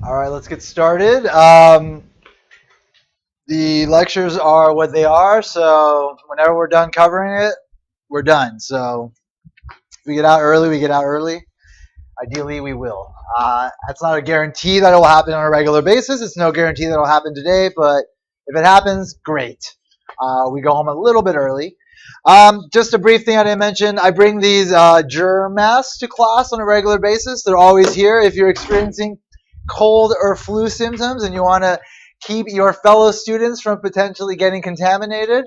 All right, let's get started. The lectures are what they are, so whenever we're done covering it, we're done. So if we get out early, we get out early. Ideally, we will. That's not a guarantee that it will happen on a regular basis. It's no guarantee that it will happen today, but if it happens, great. We go home a little bit early. Just a brief thing I didn't mention. I bring these germ masks to class on a regular basis. They're always here. If you're experiencing cold or flu symptoms and you want to keep your fellow students from potentially getting contaminated,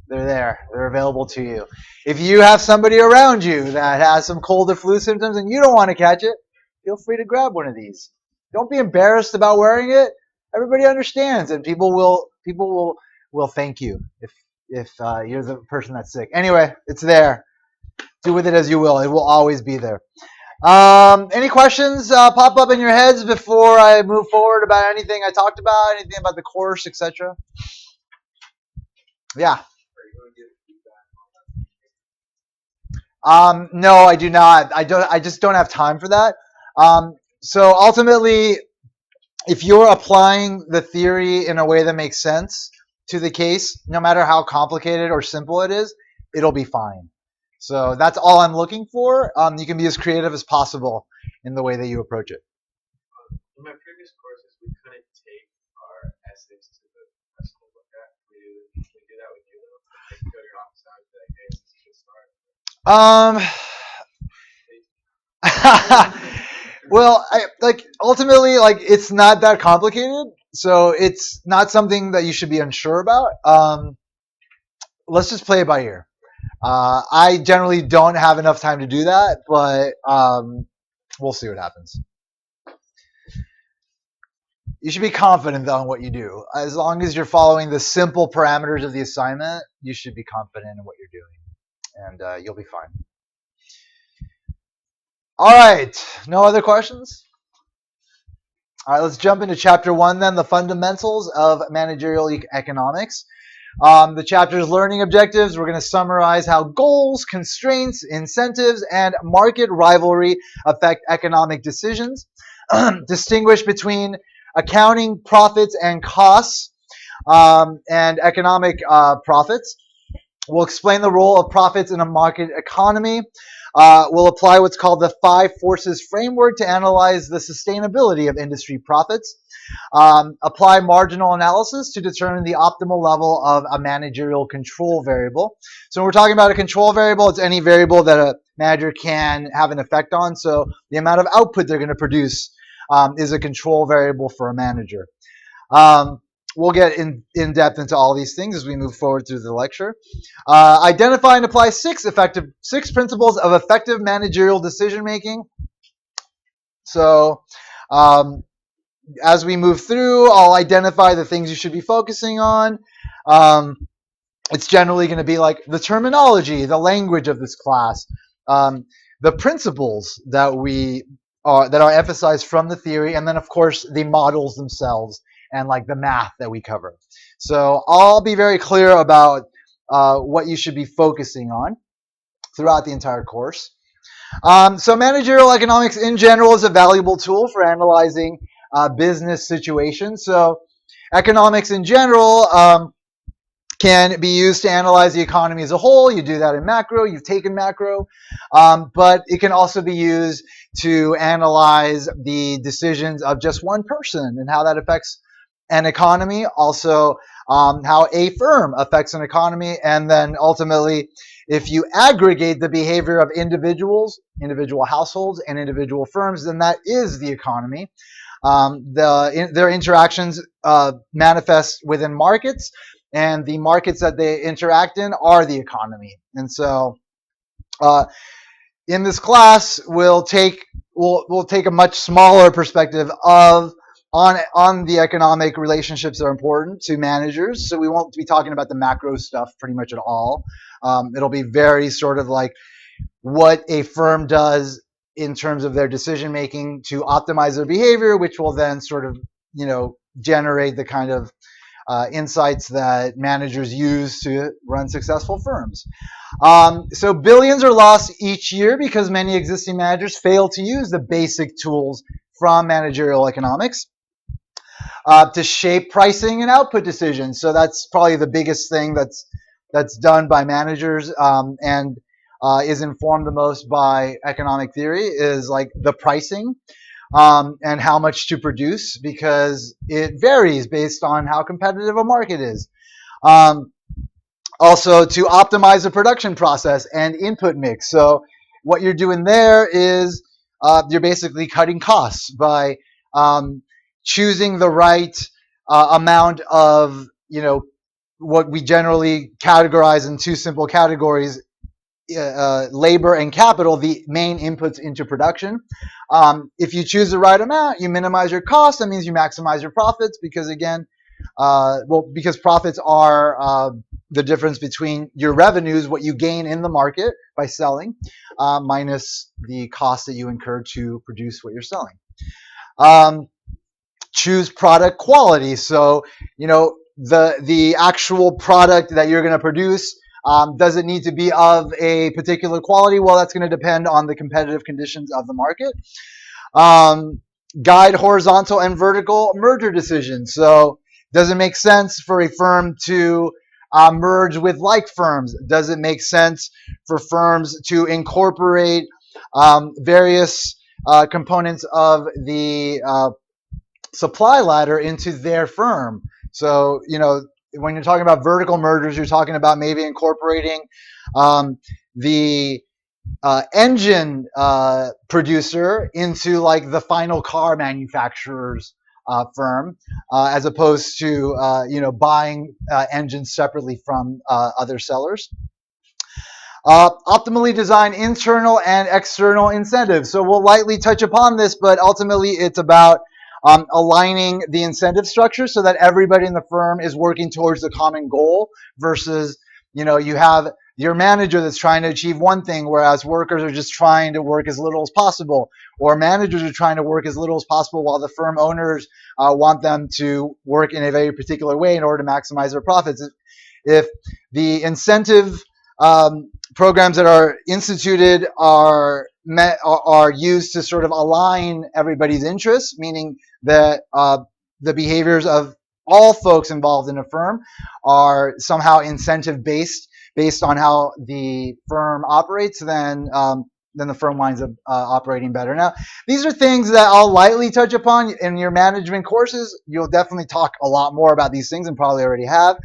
they're there. They're available to you. If you have somebody around you that has some cold or flu symptoms and you don't want to catch it, feel free to grab one of these. Don't be embarrassed about wearing it. Everybody understands, and people will thank you if you're the person that's sick. Anyway, it's there. Do with it as you will. It will always be there. Any questions pop up in your heads before I move forward about anything I talked about, anything about the course, etc.? Yeah. No, I do not. I just don't have time for that. So ultimately, if you're applying the theory in a way that makes sense to the case, no matter how complicated or simple it is, it'll be fine. So that's all I'm looking for. You can be as creative as possible in the way that you approach it. In my previous courses, we couldn't take our essays to the personal look at. We do that with you, though. Like, go to your office hours, be like, hey, this is just start. Well, ultimately, it's not that complicated, so it's not something that you should be unsure about. Let's just play it by ear. I generally don't have enough time to do that, but we'll see what happens. You should be confident, though, in what you do. As long as you're following the simple parameters of the assignment, you should be confident in what you're doing, and you'll be fine. All right, no other questions? All right, let's jump into Chapter 1 then, the fundamentals of managerial economics. The chapter's learning objectives. We're going to summarize how goals, constraints, incentives, and market rivalry affect economic decisions. Distinguish between accounting profits and costs and economic profits. We'll explain the role of profits in a market economy. We'll apply what's called the 5 forces framework to analyze the sustainability of industry profits. Apply marginal analysis to determine the optimal level of a managerial control variable. So when we're talking about a control variable, it's any variable that a manager can have an effect on. So the amount of output they're going to produce is a control variable for a manager. We'll get in depth into all these things as we move forward through the lecture. Identify and apply 6 principles of effective managerial decision making. So as we move through, I'll identify the things you should be focusing on. It's generally going to be like the terminology, the language of this class, the principles that are emphasized from the theory, and then of course the models themselves and like the math that we cover. So I'll be very clear about what you should be focusing on throughout the entire course. So managerial economics in general is a valuable tool for analyzing business situations. So economics in general can be used to analyze the economy as a whole. You do that in macro. You've taken macro. But it can also be used to analyze the decisions of just one person and how that affects an economy. Also, how a firm affects an economy. And then ultimately, if you aggregate the behavior of individuals, individual households, and individual firms, then that is the economy. Their interactions manifest within markets, and the markets that they interact in are the economy. And so in this class, we'll take a much smaller perspective on the economic relationships that are important to managers. So we won't be talking about the macro stuff pretty much at all. It'll be very sort of like what a firm does in terms of their decision making to optimize their behavior, which will then sort of, generate the kind of insights that managers use to run successful firms. So billions are lost each year because many existing managers fail to use the basic tools from managerial economics to shape pricing and output decisions. So that's probably the biggest thing that's done by managers and is informed the most by economic theory is like the pricing and how much to produce because it varies based on how competitive a market is. Um, Also to optimize the production process and input mix. So what you're doing there is you're basically cutting costs by um, choosing the right amount of, what we generally categorize in two simple categories, labor and capital, the main inputs into production. If you choose the right amount, you minimize your costs. That means you maximize your profits because, again, because profits are the difference between your revenues, what you gain in the market by selling, minus the cost that you incur to produce what you're selling. Choose product quality. So, the actual product that you're going to produce, does it need to be of a particular quality? Well, that's going to depend on the competitive conditions of the market. Guide horizontal and vertical merger decisions. So does it make sense for a firm to merge with like firms? Does it make sense for firms to incorporate various components of the supply ladder into their firm? So, when you're talking about vertical mergers, you're talking about maybe incorporating the engine producer into like the final car manufacturer's firm, as opposed to buying engines separately from other sellers. Optimally design internal and external incentives. So we'll lightly touch upon this, but ultimately it's about aligning the incentive structure so that everybody in the firm is working towards the common goal versus, you have your manager that's trying to achieve one thing, whereas workers are just trying to work as little as possible, or managers are trying to work as little as possible while the firm owners want them to work in a very particular way in order to maximize their profits. If the incentive programs that are instituted are used to sort of align everybody's interests, meaning that the behaviors of all folks involved in a firm are somehow incentive based on how the firm operates, then the firm winds up operating better. Now, these are things that I'll lightly touch upon in your management courses. You'll definitely talk a lot more about these things and probably already have.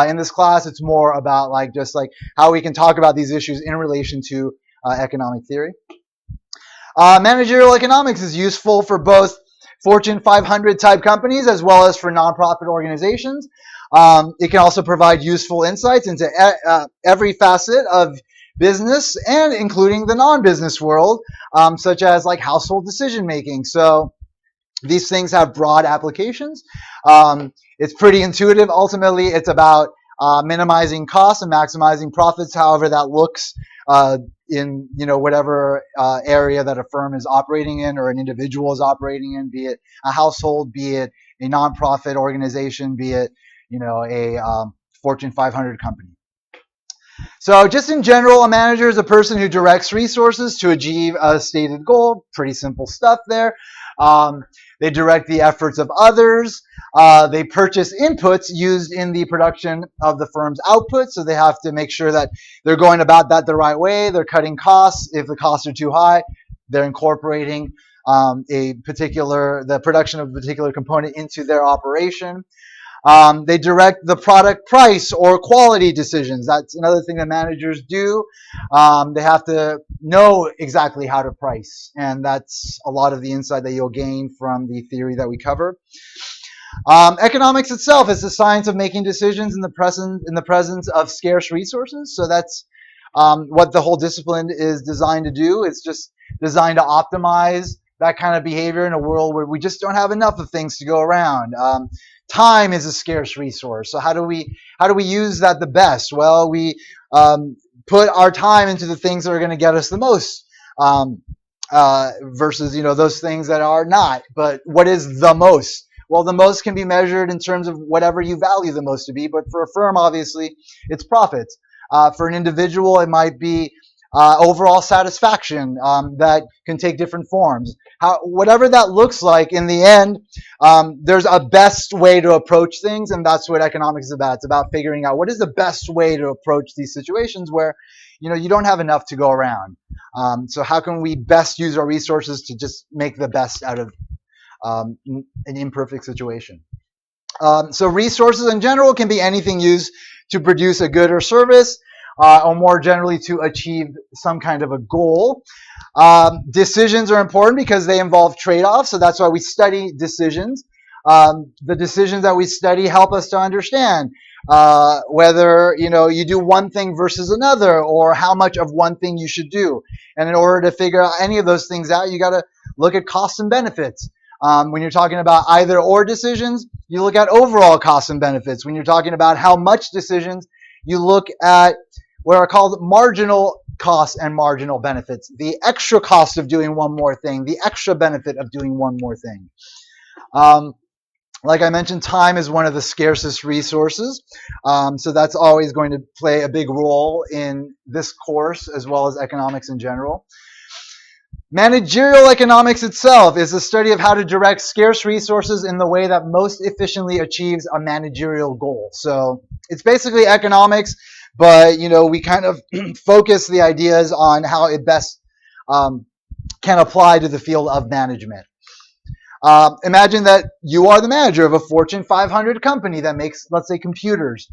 In this class, it's more about just how we can talk about these issues in relation to economic theory. Managerial economics is useful for both Fortune 500 type companies as well as for nonprofit organizations. It can also provide useful insights into every facet of business and including the non-business world, such as household decision making. So these things have broad applications. It's pretty intuitive. Ultimately, it's about minimizing costs and maximizing profits, however that looks in whatever area that a firm is operating in or an individual is operating in, be it a household, be it a nonprofit organization, be it a Fortune 500 company. So just in general, a manager is a person who directs resources to achieve a stated goal. Pretty simple stuff there. They direct the efforts of others. They purchase inputs used in the production of the firm's output, so they have to make sure that they're going about that the right way. They're cutting costs. If the costs are too high, they're incorporating the production of a particular component into their operation. They direct the product price or quality decisions. That's another thing that managers do. They have to know exactly how to price, and that's a lot of the insight that you'll gain from the theory that we cover. Economics itself is the science of making decisions in the presence of scarce resources. So that's what the whole discipline is designed to do. It's just designed to optimize that kind of behavior in a world where we just don't have enough of things to go around. Time is a scarce resource. So how do we use that the best? Well, we put our time into the things that are going to get us the most, versus those things that are not. But what is the most? Well, the most can be measured in terms of whatever you value the most to be. But for a firm, obviously, it's profits. For an individual, it might be overall satisfaction that can take different forms. Whatever that looks like in the end, there's a best way to approach things, and that's what economics is about. It's about figuring out what is the best way to approach these situations where you don't have enough to go around. So how can we best use our resources to just make the best out of an imperfect situation? So resources in general can be anything used to produce a good or service, or more generally to achieve some kind of a goal. Decisions are important because they involve trade-offs, so that's why we study decisions. The decisions that we study help us to understand whether you do one thing versus another, or how much of one thing you should do. And in order to figure out any of those things out, you got to look at costs and benefits. When you're talking about either or decisions, you look at overall costs and benefits. When you're talking about how much decisions, you look at what are called marginal costs and marginal benefits. The extra cost of doing one more thing, the extra benefit of doing one more thing. Like I mentioned, time is one of the scarcest resources. So that's always going to play a big role in this course as well as economics in general. Managerial economics itself is the study of how to direct scarce resources in the way that most efficiently achieves a managerial goal. So it's basically economics, but we kind of focus the ideas on how it best can apply to the field of management. Imagine that you are the manager of a Fortune 500 company that makes, let's say, computers.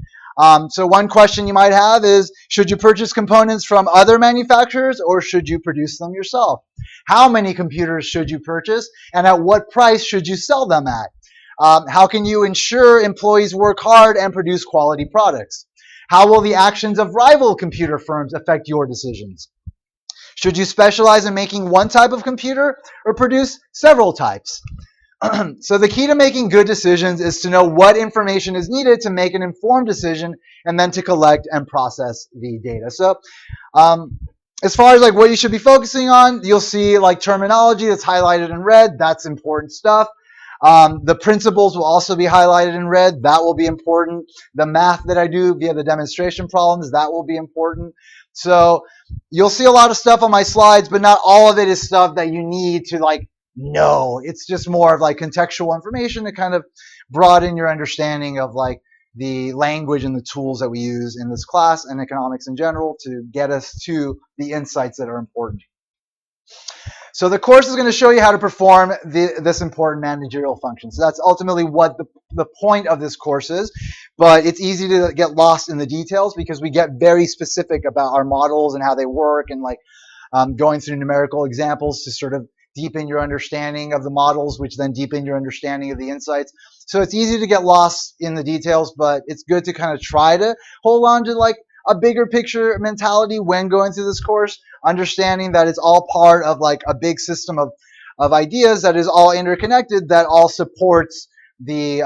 So one question you might have is, should you purchase components from other manufacturers or should you produce them yourself? How many computers should you purchase, and at what price should you sell them at? How can you ensure employees work hard and produce quality products? How will the actions of rival computer firms affect your decisions? Should you specialize in making one type of computer or produce several types? So the key to making good decisions is to know what information is needed to make an informed decision, and then to collect and process the data. So as far as like what you should be focusing on, you'll see like terminology that's highlighted in red. That's important stuff. The principles will also be highlighted in red. That will be important. The math that I do via the demonstration problems, that will be important. So you'll see a lot of stuff on my slides, but not all of it is stuff that you need to like know. It's just more of like contextual information to kind of broaden your understanding of like the language and the tools that we use in this class and economics in general to get us to the insights that are important. So the course is going to show you how to perform this important managerial function. So that's ultimately what the point of this course is. But it's easy to get lost in the details because we get very specific about our models and how they work, and like going through numerical examples to sort of deepen your understanding of the models, which then deepen your understanding of the insights. So it's easy to get lost in the details, but it's good to kind of try to hold on to like a bigger picture mentality when going through this course, understanding that it's all part of like a big system of ideas that is all interconnected, that all supports the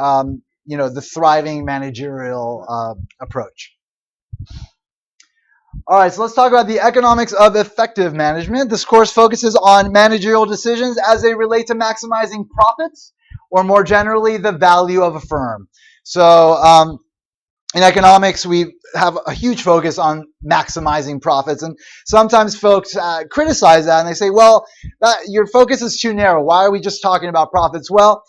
the thriving managerial approach. All right, so let's talk about the economics of effective management. This course focuses on managerial decisions as they relate to maximizing profits, or more generally, the value of a firm. So in economics, we have a huge focus on maximizing profits, and sometimes folks criticize that, and they say, well, your focus is too narrow. Why are we just talking about profits? Well,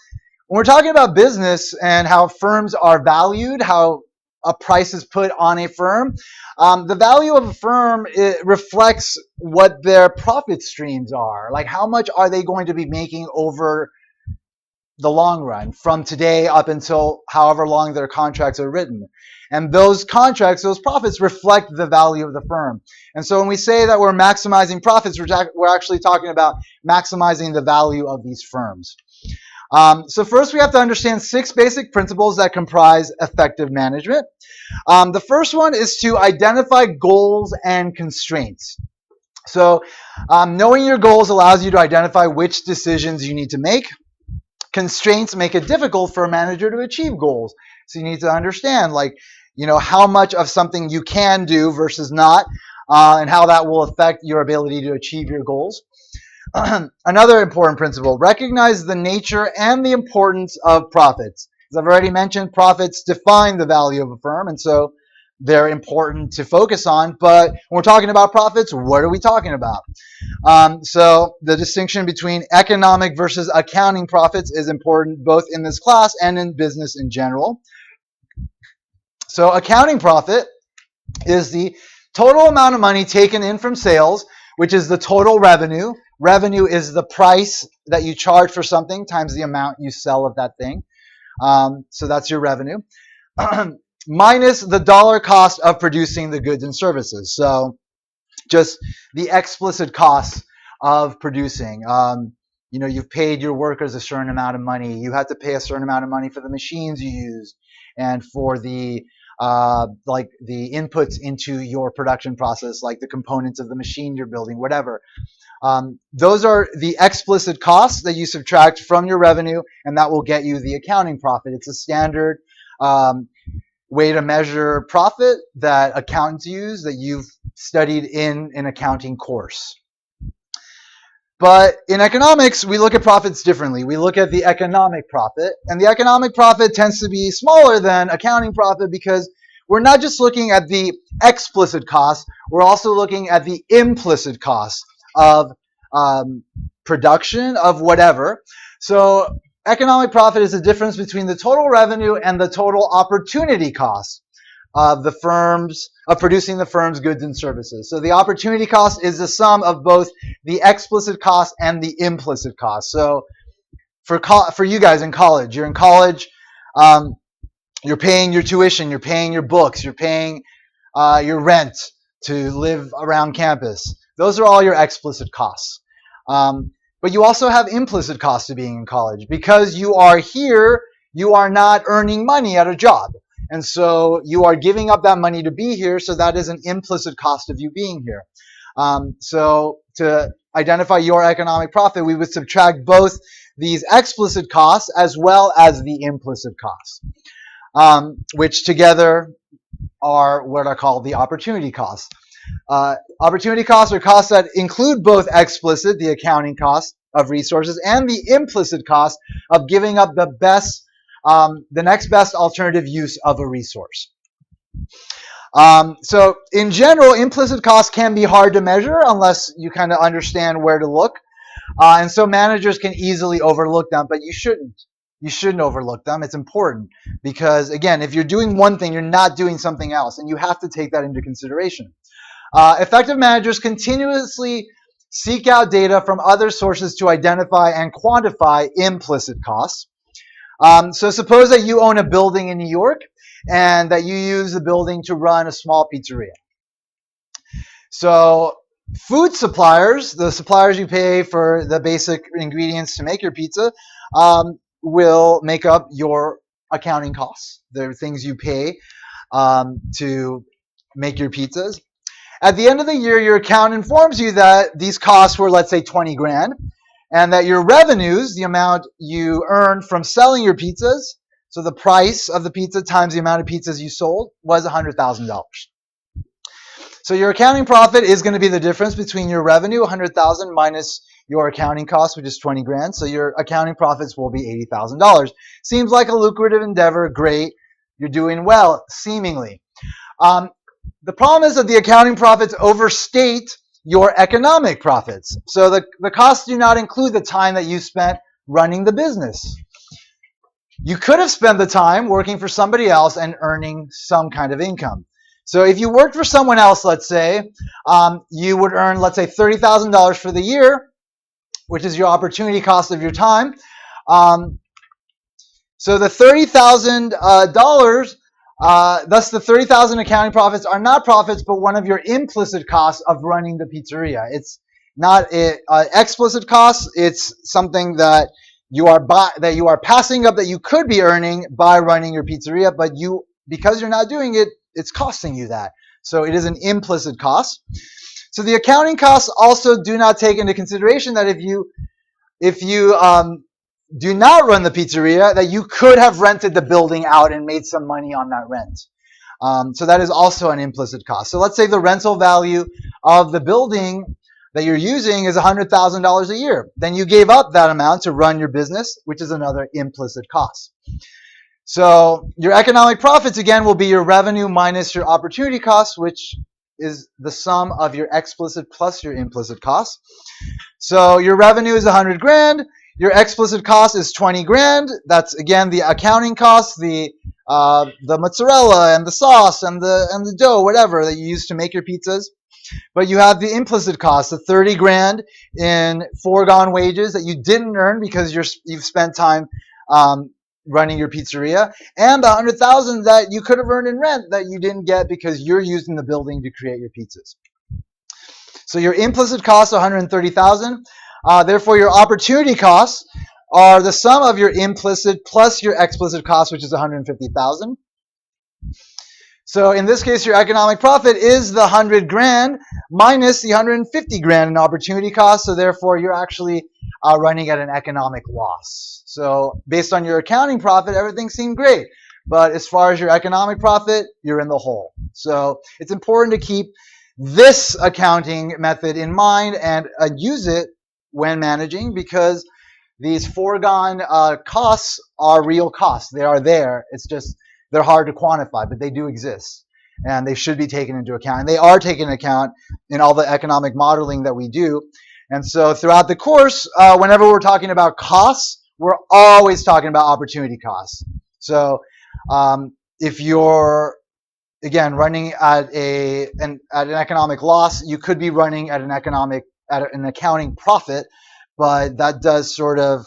when we're talking about business and how firms are valued, how a price is put on a firm, the value of a firm, it reflects what their profit streams are. Like, how much are they going to be making over the long run, from today up until however long their contracts are written. And those contracts, those profits, reflect the value of the firm. And so when we say that we're maximizing profits, we're actually talking about maximizing the value of these firms. So first, we have to understand 6 basic principles that comprise effective management. The first one is to identify goals and constraints. So knowing your goals allows you to identify which decisions you need to make. Constraints make it difficult for a manager to achieve goals. So you need to understand, like, how much of something you can do versus not, and how that will affect your ability to achieve your goals. Another important principle, recognize the nature and the importance of profits. As I've already mentioned, profits define the value of a firm, and so they're important to focus on. But when we're talking about profits, what are we talking about? So the distinction between economic versus accounting profits is important both in this class and in business in general. So accounting profit is the total amount of money taken in from sales, which is the total revenue. Revenue is the price that you charge for something times the amount you sell of that thing. So that's your revenue. Minus the dollar cost of producing the goods and services. So just the explicit costs of producing. You've paid your workers a certain amount of money. You have to pay a certain amount of money for the machines you use and for the the inputs into your production process, like the components of the machine you're building, whatever. Those are the explicit costs that you subtract from your revenue, and that will get you the accounting profit. It's a standard way to measure profit that accountants use that you've studied in an accounting course. But in economics, we look at profits differently. We look at the economic profit, and the economic profit tends to be smaller than accounting profit because we're not just looking at the explicit costs, we're also looking at the implicit costs of production of whatever. So economic profit is the difference between the total revenue and the total opportunity cost of the firms, of producing the firm's goods and services. So the opportunity cost is the sum of both the explicit cost and the implicit cost. So for you guys in college, you're in college, you're paying your tuition, you're paying your books, you're paying your rent to live around campus. Those are all your explicit costs. But you also have implicit costs of being in college. Because you are here, you are not earning money at a job. And so you are giving up that money to be here, so that is an implicit cost of you being here. So to identify your economic profit, we would subtract both these explicit costs as well as the implicit costs, which together are what are called the opportunity costs. Opportunity costs are costs that include both explicit, the accounting cost of resources, and the implicit cost of giving up the next best alternative use of a resource. So in general, implicit costs can be hard to measure unless you kind of understand where to look. And so managers can easily overlook them, but you shouldn't. You shouldn't overlook them. It's important because, again, if you're doing one thing, you're not doing something else, and you have to take that into consideration. Effective managers continuously seek out data from other sources to identify and quantify implicit costs. So suppose that you own a building in New York and that you use the building to run a small pizzeria. So food suppliers, the suppliers you pay for the basic ingredients to make your pizza, will make up your accounting costs. They're things you pay to make your pizzas. At the end of the year, your accountant informs you that these costs were, let's say, 20 grand, and that your revenues, the amount you earned from selling your pizzas, so the price of the pizza times the amount of pizzas you sold, was $100,000. So your accounting profit is going to be the difference between your revenue, 100,000, minus your accounting costs, which is 20 grand. So your accounting profits will be $80,000. Seems like a lucrative endeavor. Great. You're doing well, seemingly. The problem is that the accounting profits overstate your economic profits. So the costs do not include the time that you spent running the business. You could have spent the time working for somebody else and earning some kind of income. So if you worked for someone else, let's say, you would earn, let's say, $30,000 for the year, which is your opportunity cost of your time. So the $30,000, thus the $30,000 accounting profits are not profits, but one of your implicit costs of running the pizzeria. It's not explicit costs. It's something that you are passing up that you could be earning by running your pizzeria, but because you're not doing it, it's costing you that. So it is an implicit cost. So the accounting costs also do not take into consideration that if you do not run the pizzeria, that you could have rented the building out and made some money on that rent. So that is also an implicit cost. So let's say the rental value of the building that you're using is $100,000 a year. Then you gave up that amount to run your business, which is another implicit cost. So your economic profits, again, will be your revenue minus your opportunity costs, which is the sum of your explicit plus your implicit costs. So your revenue is 100 grand. Your explicit cost is 20 grand. That's, again, the accounting costs, the mozzarella and the sauce and the dough, whatever that you use to make your pizzas. But you have the implicit cost of 30 grand in foregone wages that you didn't earn because you've spent time running your pizzeria, and the 100,000 that you could have earned in rent that you didn't get because you're using the building to create your pizzas. So your implicit costs 130,000. Therefore, your opportunity costs are the sum of your implicit plus your explicit cost, which is 150,000. So in this case, your economic profit is the 100 grand minus the 150 grand in opportunity cost. So therefore, you're actually running at an economic loss. So based on your accounting profit, everything seemed great. But as far as your economic profit, you're in the hole. So it's important to keep this accounting method in mind and use it when managing, because these foregone costs are real costs. They are there. It's just they're hard to quantify, but they do exist, and they should be taken into account. And they are taken into account in all the economic modeling that we do. And so throughout the course, whenever we're talking about costs, we're always talking about opportunity costs. So if you're, again, running at an economic loss, you could be running at an accounting profit, but that does sort of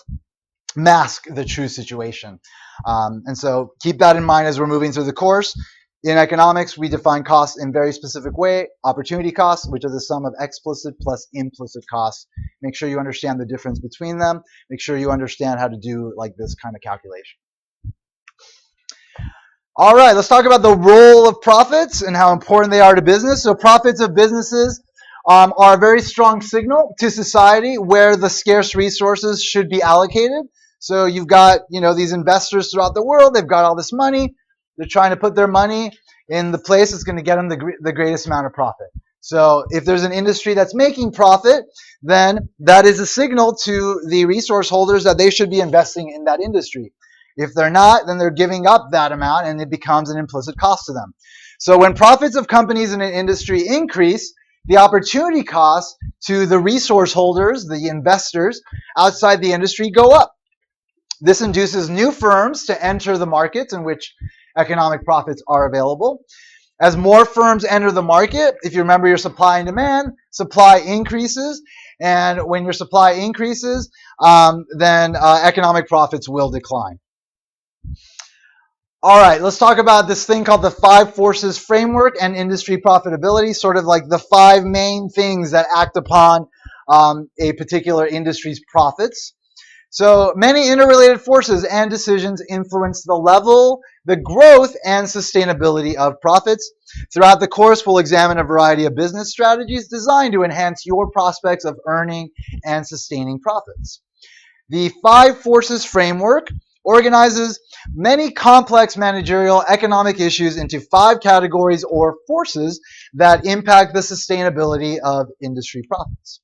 mask the true situation. And so keep that in mind as we're moving through the course. In economics, we define costs in a very specific way. Opportunity costs, which are the sum of explicit plus implicit costs. Make sure you understand the difference between them. Make sure you understand how to do like this kind of calculation. All right, let's talk about the role of profits and how important they are to business. So profits of businesses are a very strong signal to society where the scarce resources should be allocated. So you've got, these investors throughout the world. They've got all this money. They're trying to put their money in the place that's going to get them the greatest amount of profit. So if there's an industry that's making profit, then that is a signal to the resource holders that they should be investing in that industry. If they're not, then they're giving up that amount, and it becomes an implicit cost to them. So when profits of companies in an industry increase, the opportunity costs to the resource holders, the investors outside the industry, go up. This induces new firms to enter the markets in which economic profits are available. As more firms enter the market, if you remember your supply and demand, supply increases. And when your supply increases, then economic profits will decline. All right, let's talk about this thing called the 5 forces framework and industry profitability, sort of like the 5 main things that act upon a particular industry's profits. So many interrelated forces and decisions influence the level, the growth, and sustainability of profits. Throughout the course, we'll examine a variety of business strategies designed to enhance your prospects of earning and sustaining profits. The 5 forces framework organizes many complex managerial economic issues into 5 categories or forces that impact the sustainability of industry profits.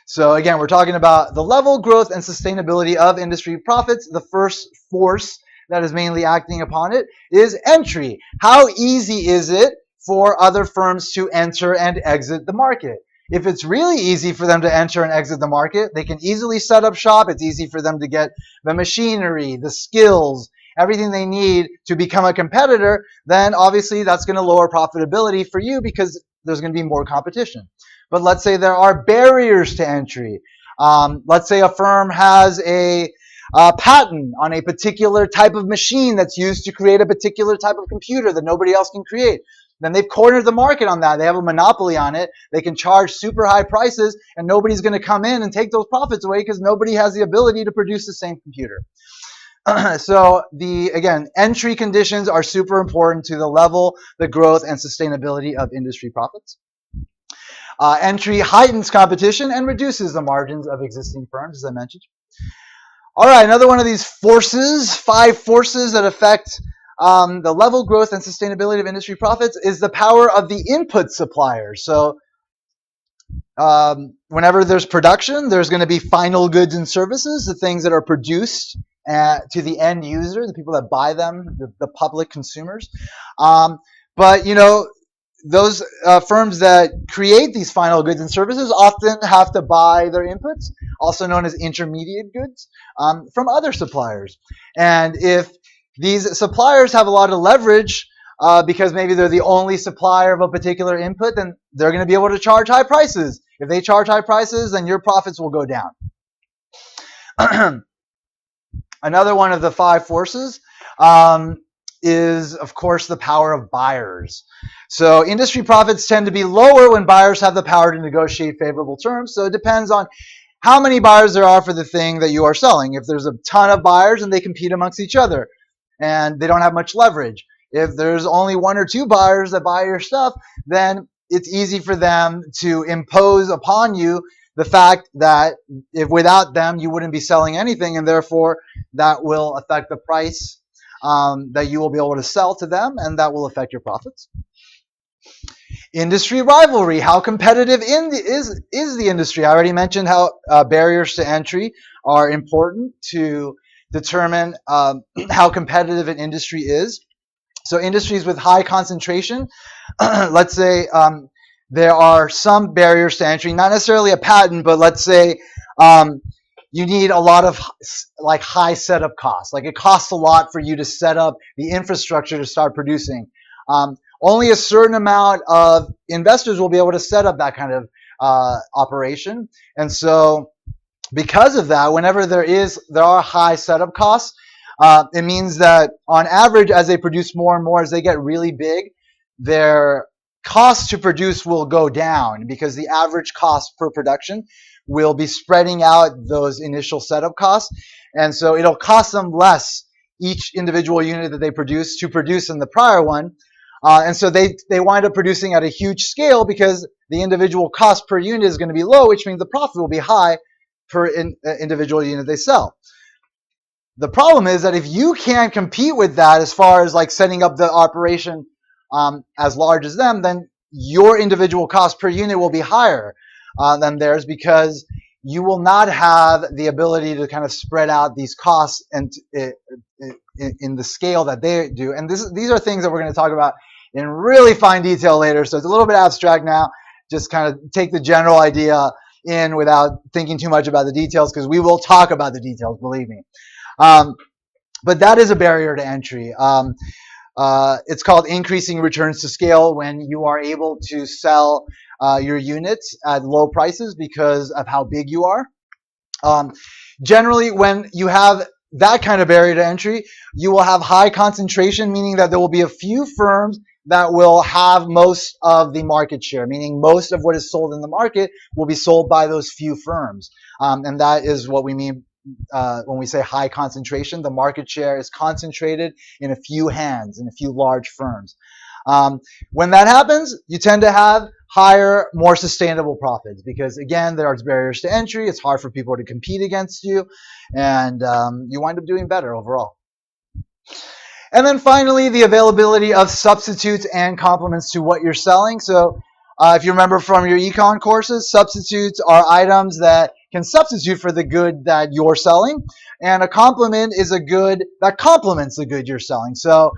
So again, we're talking about the level, growth, and sustainability of industry profits. The first force that is mainly acting upon it is entry. How easy is it for other firms to enter and exit the market? If it's really easy for them to enter and exit the market, they can easily set up shop. It's easy for them to get the machinery, the skills, everything they need to become a competitor, then obviously that's going to lower profitability for you because there's going to be more competition. But let's say there are barriers to entry. Let's say a firm has a patent on a particular type of machine that's used to create a particular type of computer that nobody else can create. Then they've cornered the market on that. They have a monopoly on it. They can charge super high prices, and nobody's going to come in and take those profits away because nobody has the ability to produce the same computer. So again, entry conditions are super important to the level, the growth, and sustainability of industry profits. Entry heightens competition and reduces the margins of existing firms, as I mentioned. All right, another one of these forces, 5 forces that affect the level, growth, and sustainability of industry profits is the power of the input suppliers. So whenever there's production, there's going to be final goods and services, the things that are produced to the end user, the people that buy them, the public consumers. But those firms that create these final goods and services often have to buy their inputs, also known as intermediate goods, from other suppliers. And if these suppliers have a lot of leverage because maybe they're the only supplier of a particular input, then they're going to be able to charge high prices. If they charge high prices, then your profits will go down. Another one of the five forces is, of course, the power of buyers. So industry profits tend to be lower when buyers have the power to negotiate favorable terms. So it depends on how many buyers there are for the thing that you are selling. If there's a ton of buyers and they compete amongst each other and they don't have much leverage. If there's only one or two buyers that buy your stuff, then it's easy for them to impose upon you the fact that if without them you wouldn't be selling anything, and therefore that will affect the price that you will be able to sell to them, and that will affect your profits. Industry rivalry. How competitive is the industry? I already mentioned how barriers to entry are important to determine how competitive an industry is. So industries with high concentration, let's say there are some barriers to entry, not necessarily a patent, but let's say you need a lot of like high setup costs. Like it costs a lot for you to set up the infrastructure to start producing. Only a certain amount of investors will be able to set up that kind of operation. And so because of that, whenever there are high setup costs, it means that on average, as they produce more and more, as they get really big, their cost to produce will go down because the average cost per production will be spreading out those initial setup costs. And so it'll cost them less each individual unit that they produce to produce in the prior one. And so they wind up producing at a huge scale because the individual cost per unit is going to be low, which means the profit will be high per individual unit they sell. The problem is that if you can't compete with that as far as like setting up the operation as large as them, then your individual cost per unit will be higher than theirs because you will not have the ability to kind of spread out these costs and in the scale that they do. And these are things that we're going to talk about in really fine detail later. So it's a little bit abstract now. Just kind of take the general idea in without thinking too much about the details because we will talk about the details, believe me. But that is a barrier to entry. It's called increasing returns to scale when you are able to sell your units at low prices because of how big you are. Generally, when you have that kind of barrier to entry, you will have high concentration, meaning that there will be a few firms that will have most of the market share, meaning most of what is sold in the market will be sold by those few firms. And that is what we mean when we say high concentration. The market share is concentrated in a few hands, in a few large firms. When that happens, you tend to have higher, more sustainable profits because, again, there are barriers to entry. It's hard for people to compete against you, and you wind up doing better overall. And then finally, the availability of substitutes and complements to what you're selling. So if you remember from your econ courses, substitutes are items that can substitute for the good that you're selling. And a complement is a good that complements the good you're selling. So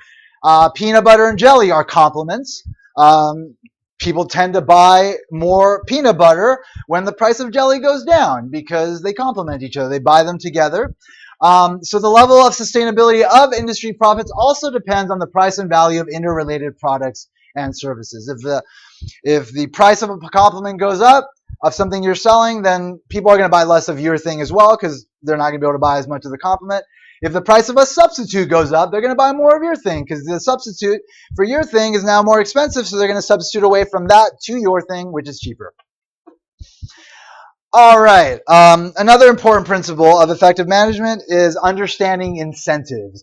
peanut butter and jelly are complements. People tend to buy more peanut butter when the price of jelly goes down because they complement each other. They buy them together. So the level of sustainability of industry profits also depends on the price and value of interrelated products and services. If the price of a complement goes up of something you're selling, then people are going to buy less of your thing as well because they're not going to be able to buy as much of the complement. If the price of a substitute goes up, they're going to buy more of your thing because the substitute for your thing is now more expensive, so they're going to substitute away from that to your thing, which is cheaper. All right. Another important principle of effective management is understanding incentives.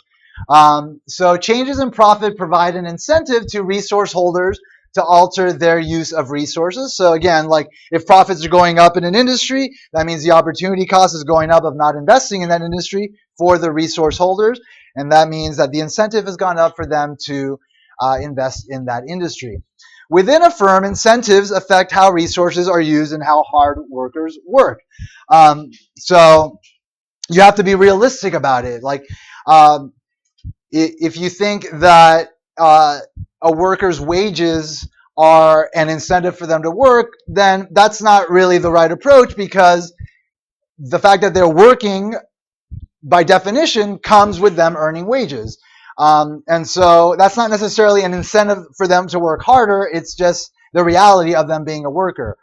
So changes in profit provide an incentive to resource holders to alter their use of resources. So again, like if profits are going up in an industry, that means the opportunity cost is going up of not investing in that industry for the resource holders. And that means that the incentive has gone up for them to invest in that industry. Within a firm, incentives affect how resources are used and how hard workers work. So you have to be realistic about it. Like, um, if you think that a worker's wages are an incentive for them to work, then that's not really the right approach, because the fact that they're working by definition comes with them earning wages. And so that's not necessarily an incentive for them to work harder. It's just the reality of them being a worker.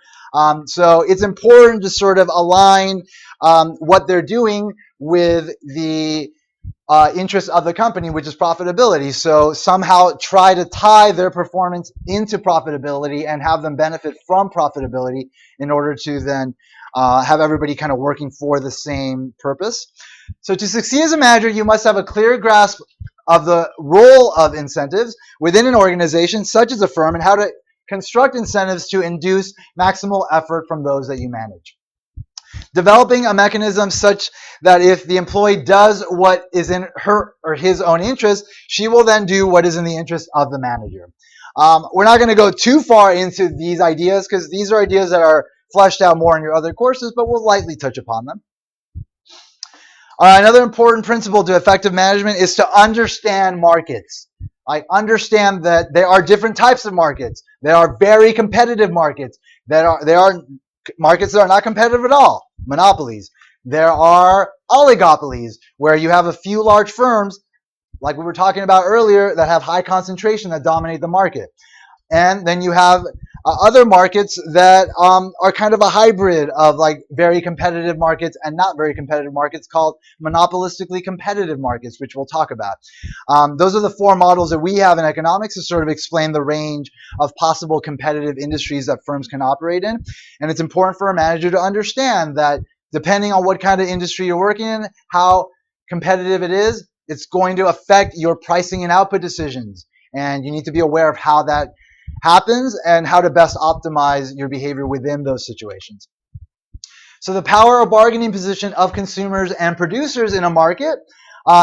So it's important to sort of align what they're doing with the interest of the company, which is profitability. So somehow try to tie their performance into profitability and have them benefit from profitability in order to then have everybody kind of working for the same purpose. So to succeed as a manager, you must have a clear grasp of the role of incentives within an organization, such as a firm, and how to construct incentives to induce maximal effort from those that you manage. Developing a mechanism such that if the employee does what is in her or his own interest, she will then do what is in the interest of the manager. We're not going to go too far into these ideas, because these are ideas that are fleshed out more in your other courses, but we'll lightly touch upon them. Another important principle to effective management is to understand markets. Like, understand that there are different types of markets. There are very competitive markets. There are markets that are not competitive at all, monopolies. There are oligopolies, where you have a few large firms, like we were talking about earlier, that have high concentration that dominate the market. And then you have other markets that are kind of a hybrid of like very competitive markets and not very competitive markets, called monopolistically competitive markets, which we'll talk about. Those are the four models that we have in economics to sort of explain the range of possible competitive industries that firms can operate in. And it's important for a manager to understand that depending on what kind of industry you're working in, how competitive it is, it's going to affect your pricing and output decisions. And you need to be aware of how that happens and how to best optimize your behavior within those situations. So the power of bargaining position of consumers and producers in a market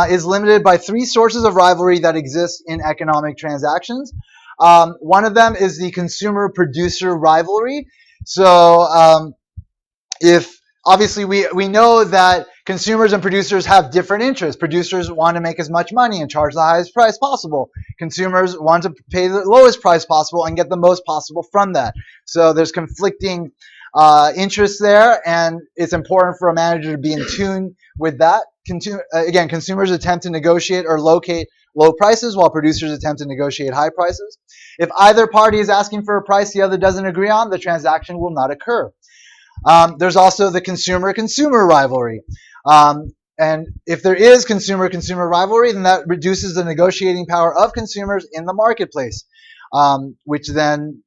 is limited by three sources of rivalry that exist in economic transactions. One of them is the consumer-producer rivalry. So if obviously we know that consumers and producers have different interests. Producers want to make as much money and charge the highest price possible. Consumers want to pay the lowest price possible and get the most possible from that. So there's conflicting interests there, and it's important for a manager to be in tune with that. Again, consumers attempt to negotiate or locate low prices, while producers attempt to negotiate high prices. If either party is asking for a price the other doesn't agree on, the transaction will not occur. There's also the consumer-consumer rivalry. And if there is consumer-consumer rivalry, then that reduces the negotiating power of consumers in the marketplace, which then,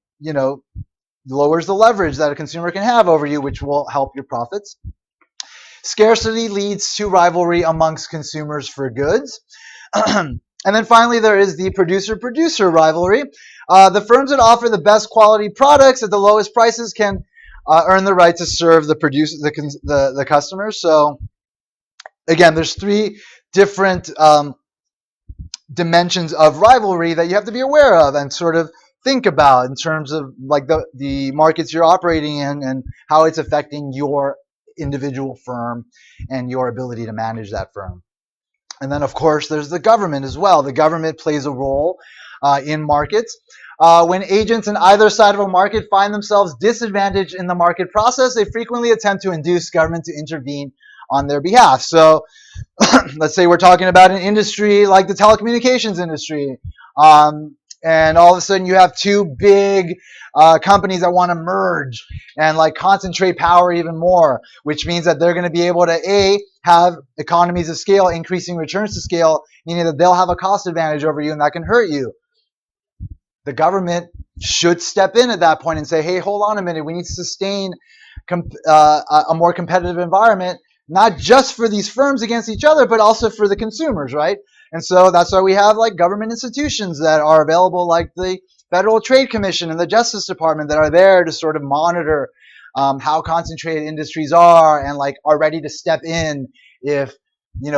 lowers the leverage that a consumer can have over you, which will help your profits. Scarcity leads to rivalry amongst consumers for goods. And then finally, there is the producer-producer rivalry. The firms that offer the best quality products at the lowest prices can earn the right to serve the customers. So again, there's three different dimensions of rivalry that you have to be aware of and sort of think about in terms of like the markets you're operating in and how it's affecting your individual firm and your ability to manage that firm. And then, of course, there's the government as well. The government plays a role in markets. When agents on either side of a market find themselves disadvantaged in the market process, they frequently attempt to induce government to intervene on their behalf. So let's say we're talking about an industry like the telecommunications industry, and all of a sudden you have two big companies that want to merge and like concentrate power even more, which means that they're going to be able to have economies of scale, increasing returns to scale, meaning that they'll have a cost advantage over you, and that can hurt you. The government should step in at that point and say, hey, hold on a minute, we need to sustain a more competitive environment, not just for these firms against each other, but also for the consumers, right? And so that's why we have like government institutions that are available, like the Federal Trade Commission and the Justice Department, that are there to sort of monitor how concentrated industries are and like are ready to step in if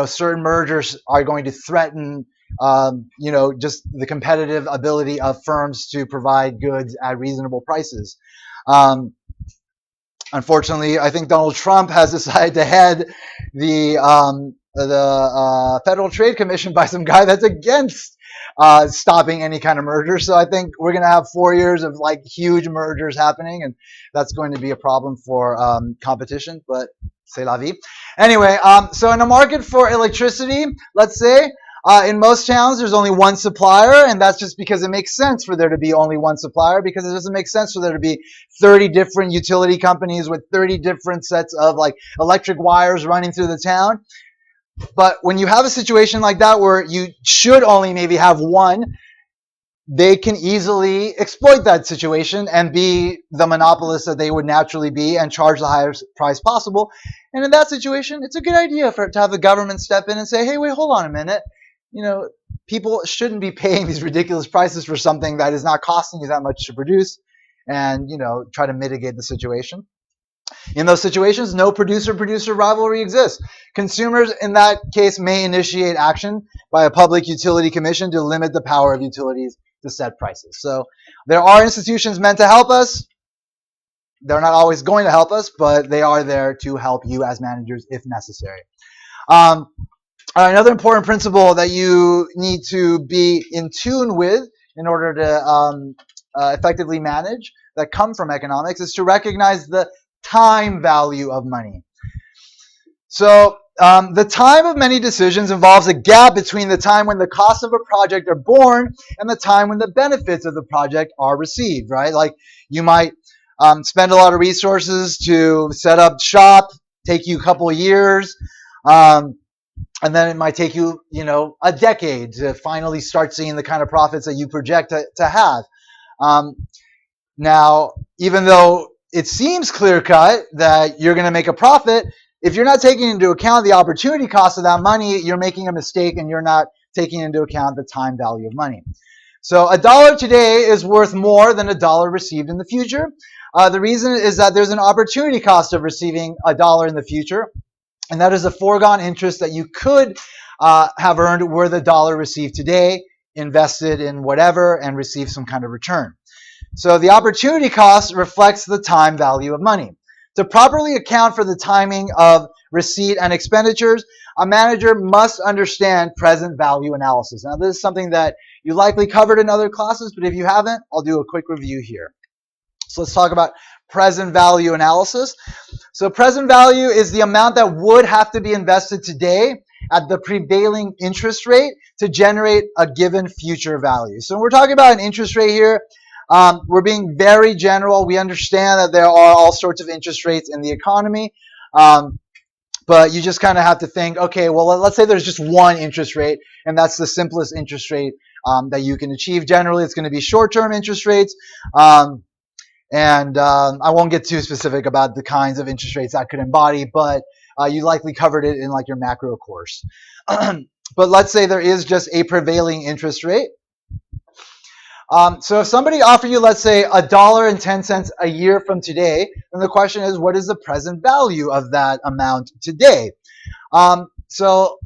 certain mergers are going to threaten just the competitive ability of firms to provide goods at reasonable prices. Unfortunately, I think Donald Trump has decided to head the Federal Trade Commission by some guy that's against stopping any kind of merger. So I think we're going to have 4 years of like huge mergers happening, and that's going to be a problem for competition. But c'est la vie. Anyway, so in a market for electricity, let's say in most towns there's only one supplier, and that's just because it makes sense for there to be only one supplier, because it doesn't make sense for there to be 30 different utility companies with 30 different sets of like electric wires running through the town. But when you have a situation like that where you should only maybe have one, they can easily exploit that situation and be the monopolist that they would naturally be and charge the highest price possible. And in that situation, it's a good idea to have the government step in and say, hey, wait, hold on a minute. People shouldn't be paying these ridiculous prices for something that is not costing you that much to produce, and, try to mitigate the situation. In those situations, no producer-producer rivalry exists. Consumers, in that case, may initiate action by a public utility commission to limit the power of utilities to set prices. So there are institutions meant to help us. They're not always going to help us, but they are there to help you as managers if necessary. Another important principle that you need to be in tune with in order to effectively manage that come from economics is to recognize the time value of money. So the time of many decisions involves a gap between the time when the costs of a project are born and the time when the benefits of the project are received, right? Like you might spend a lot of resources to set up shop, take you a couple of years, and then it might take you, a decade to finally start seeing the kind of profits that you project to have. Now, even though it seems clear-cut that you're going to make a profit, if you're not taking into account the opportunity cost of that money, you're making a mistake and you're not taking into account the time value of money. So $1 today is worth more than $1 received in the future. The reason is that there's an opportunity cost of receiving $1 in the future, and that is a foregone interest that you could have earned were the dollar received today, invested in whatever, and received some kind of return. So the opportunity cost reflects the time value of money. To properly account for the timing of receipt and expenditures, a manager must understand present value analysis. Now, this is something that you likely covered in other classes, but if you haven't, I'll do a quick review here. So let's talk about present value analysis. So present value is the amount that would have to be invested today at the prevailing interest rate to generate a given future value. So when we're talking about an interest rate here, we're being very general. We understand that there are all sorts of interest rates in the economy, but you just kind of have to think, okay, well, let's say there's just one interest rate, and that's the simplest interest rate that you can achieve. Generally, it's going to be short-term interest rates, and I won't get too specific about the kinds of interest rates that could embody, but you likely covered it in like your macro course. But let's say there is just a prevailing interest rate. So if somebody offered you, let's say, $1.10 a year from today, then the question is, what is the present value of that amount today? So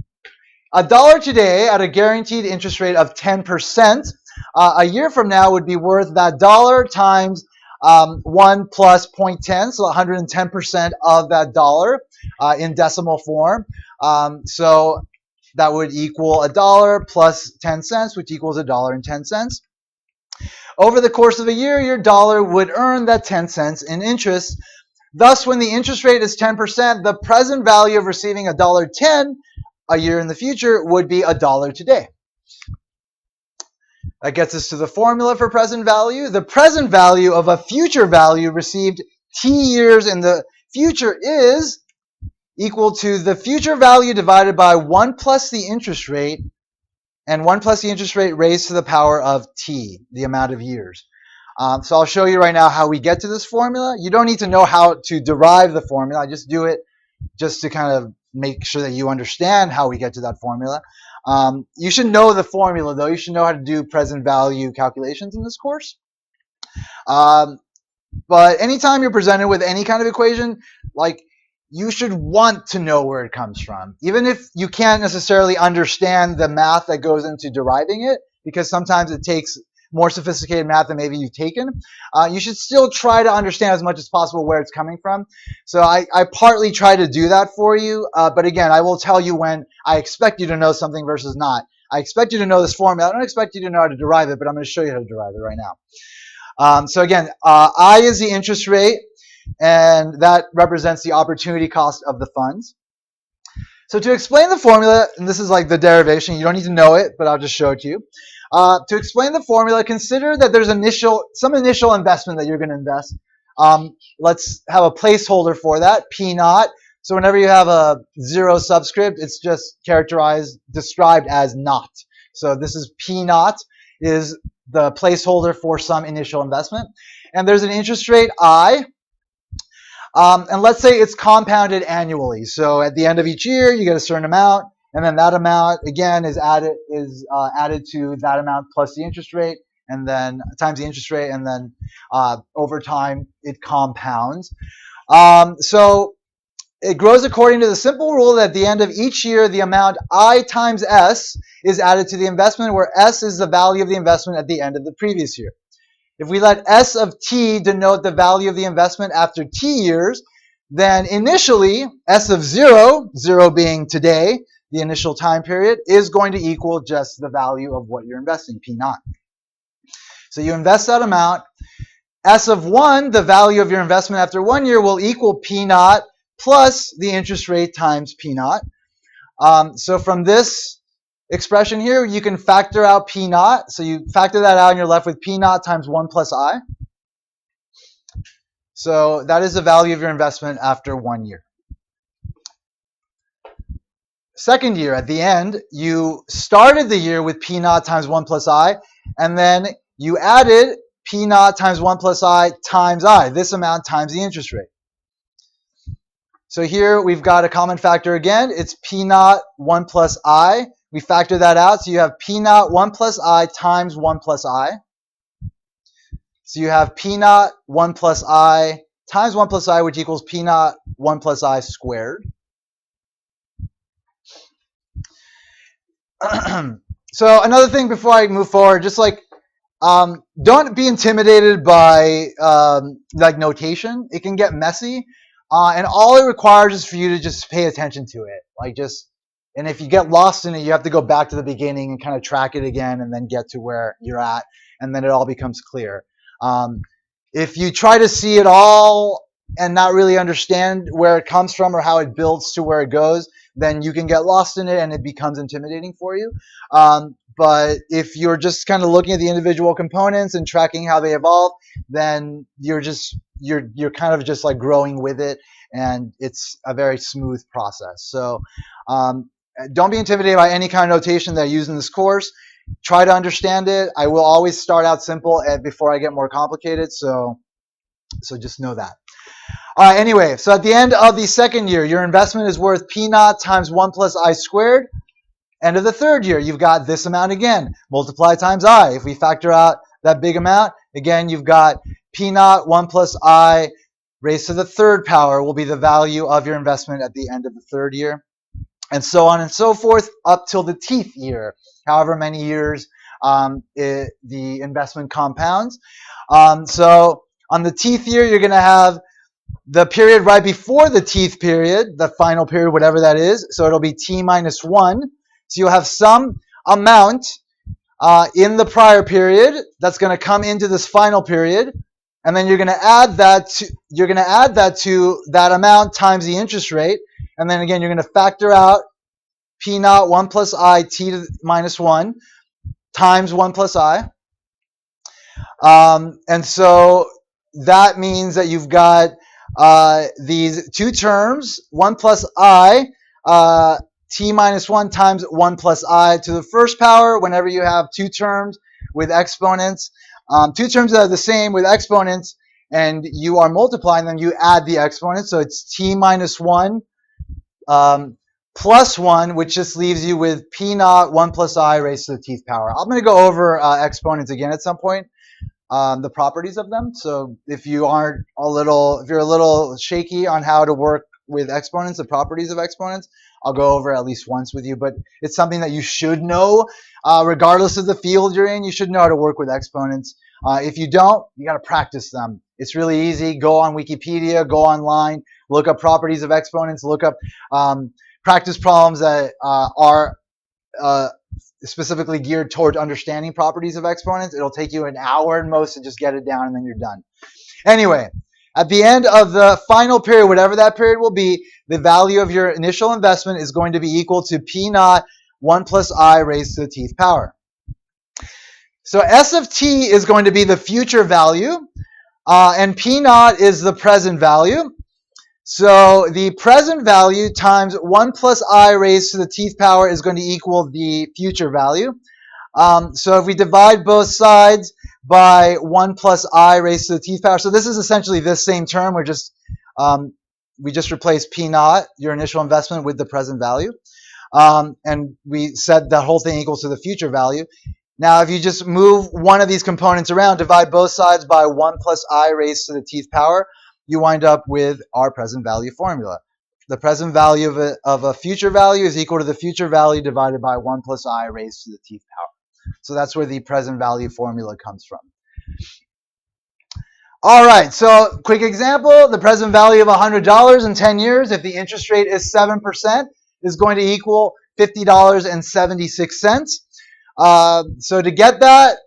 $1 today at a guaranteed interest rate of 10%, a year from now would be worth that dollar times 1 plus 0.10, so 110% of that dollar in decimal form. So that would equal $1 plus 10 cents, which equals $1.10. Over the course of a year, your dollar would earn that 10 cents in interest. Thus, when the interest rate is 10%, the present value of receiving $1.10 a year in the future would be $1 today. That gets us to the formula for present value. The present value of a future value received T years in the future is equal to the future value divided by 1 plus the interest rate, and 1 plus the interest rate raised to the power of T, the amount of years. So I'll show you right now how we get to this formula. You don't need to know how to derive the formula. I just do it just to kind of make sure that you understand how we get to that formula. You should know the formula, though. You should know how to do present value calculations in this course. But anytime you're presented with any kind of equation, like, you should want to know where it comes from, even if you can't necessarily understand the math that goes into deriving it, because sometimes it takes more sophisticated math than maybe you've taken, you should still try to understand as much as possible where it's coming from. So I partly try to do that for you, but again, I will tell you when I expect you to know something versus not. I expect you to know this formula. I don't expect you to know how to derive it, but I'm going to show you how to derive it right now. So again, I is the interest rate, and that represents the opportunity cost of the funds. So to explain the formula, and this is like the derivation, you don't need to know it, but I'll just show it to you. To explain the formula, consider that there's some initial investment that you're going to invest. Let's have a placeholder for that, P naught. So whenever you have a zero subscript, it's just described as not. So this is P naught is the placeholder for some initial investment. And there's an interest rate, I. And let's say it's compounded annually. So at the end of each year, you get a certain amount, and then that amount again is added to that amount plus the interest rate, and then times the interest rate, and then over time it compounds. So it grows according to the simple rule that at the end of each year, the amount I times S is added to the investment, where S is the value of the investment at the end of the previous year. If we let S of t denote the value of the investment after t years, then initially S of 0, 0 being today, the initial time period, is going to equal just the value of what you're investing, P naught. So you invest that amount. S of 1, the value of your investment after 1 year, will equal P naught plus the interest rate times P naught. So from this expression here, you can factor out P naught. So you factor that out and you're left with P naught times 1 plus I. So that is the value of your investment after 1 year. Second year, at the end, you started the year with P naught times 1 plus I, and then you added P naught times 1 plus I times I, this amount times the interest rate. So here we've got a common factor again. It's P naught 1 plus I. We factor that out, so you have P naught 1 plus I times 1 plus I. So you have P naught 1 plus I times 1 plus I, which equals P naught 1 plus I squared. So another thing before I move forward, just like don't be intimidated by like notation. It can get messy, and all it requires is for you to just pay attention to it. And if you get lost in it, you have to go back to the beginning and kind of track it again, and then get to where you're at, and then it all becomes clear. If you try to see it all and not really understand where it comes from or how it builds to where it goes, then you can get lost in it and it becomes intimidating for you. But if you're just kind of looking at the individual components and tracking how they evolve, then you're kind of just like growing with it, and it's a very smooth process. So don't be intimidated by any kind of notation that I use in this course. Try to understand it. I will always start out simple before I get more complicated, so just know that. All right, anyway, so at the end of the second year, your investment is worth P naught times 1 plus I squared. End of the third year, you've got this amount again, multiply times I. If we factor out that big amount, again, you've got P naught 1 plus I raised to the third power will be the value of your investment at the end of the third year, and so on and so forth up till the teeth year, however many years the investment compounds. So on the teeth year, you're going to have the period right before the teeth period, the final period, whatever that is. So it'll be T minus 1. So you'll have some amount in the prior period that's going to come into this final period, and then you're going to add that to that amount times the interest rate, and then again you're going to factor out P naught 1 plus I T to the minus 1 times 1 plus I, and so that means that you've got these two terms, 1 plus I, T minus 1 times 1 plus I to the first power. Whenever you have two terms with exponents, two terms that are the same with exponents, and you are multiplying them, you add the exponents. So it's T minus 1 plus 1, which just leaves you with P naught 1 plus I raised to the teeth power. I'm going to go over exponents again at some point, the properties of them. So if you're a little shaky on how to work with exponents, the properties of exponents, I'll go over at least once with you, but it's something that you should know. Regardless of the field you're in, you should know how to work with exponents. If you don't, you got to practice them. It's really easy. Go on Wikipedia, go online, look up properties of exponents, look up practice problems that are specifically geared toward understanding properties of exponents. It'll take you an hour at most to just get it down, and then you're done. Anyway, at the end of the final period, whatever that period will be, the value of your initial investment is going to be equal to P naught 1 plus I raised to the tth power. So S of t is going to be the future value, and P naught is the present value. So the present value times 1 plus I raised to the tth power is going to equal the future value. So if we divide both sides by 1 plus I raised to the tth power, so this is essentially this same term. We just replaced P naught, your initial investment, with the present value. And we said the whole thing equals to the future value. Now, if you just move one of these components around, divide both sides by 1 plus I raised to the tth power, you wind up with our present value formula. The present value of a future value is equal to the future value divided by 1 plus I raised to the tth power. So that's where the present value formula comes from. All right, so quick example, the present value of $100 in 10 years, if the interest rate is 7%, is going to equal $50.76. So to get that,